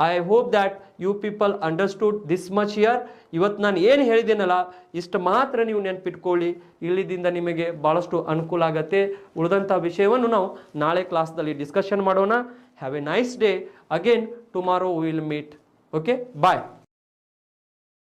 I hope that you people understood this much here. ಇವತ್ತು ನಾನು ಏನು ಹೇಳಿದ್ದೀನಲ್ಲ ಇಷ್ಟು ಮಾತ್ರ ನೀವು ನೆನಪಿಟ್ಕೊಳ್ಳಿ. ಇಲ್ಲಿದಿಂದ ನಿಮಗೆ ಭಾಳಷ್ಟು ಅನುಕೂಲ ಆಗುತ್ತೆ. ಉಳಿದಂಥ ವಿಷಯವನ್ನು ನಾವು ನಾಳೆ ಕ್ಲಾಸ್ದಲ್ಲಿ ಡಿಸ್ಕಷನ್ ಮಾಡೋಣ. Have a nice day. Again tomorrow will meet. Okay, bye.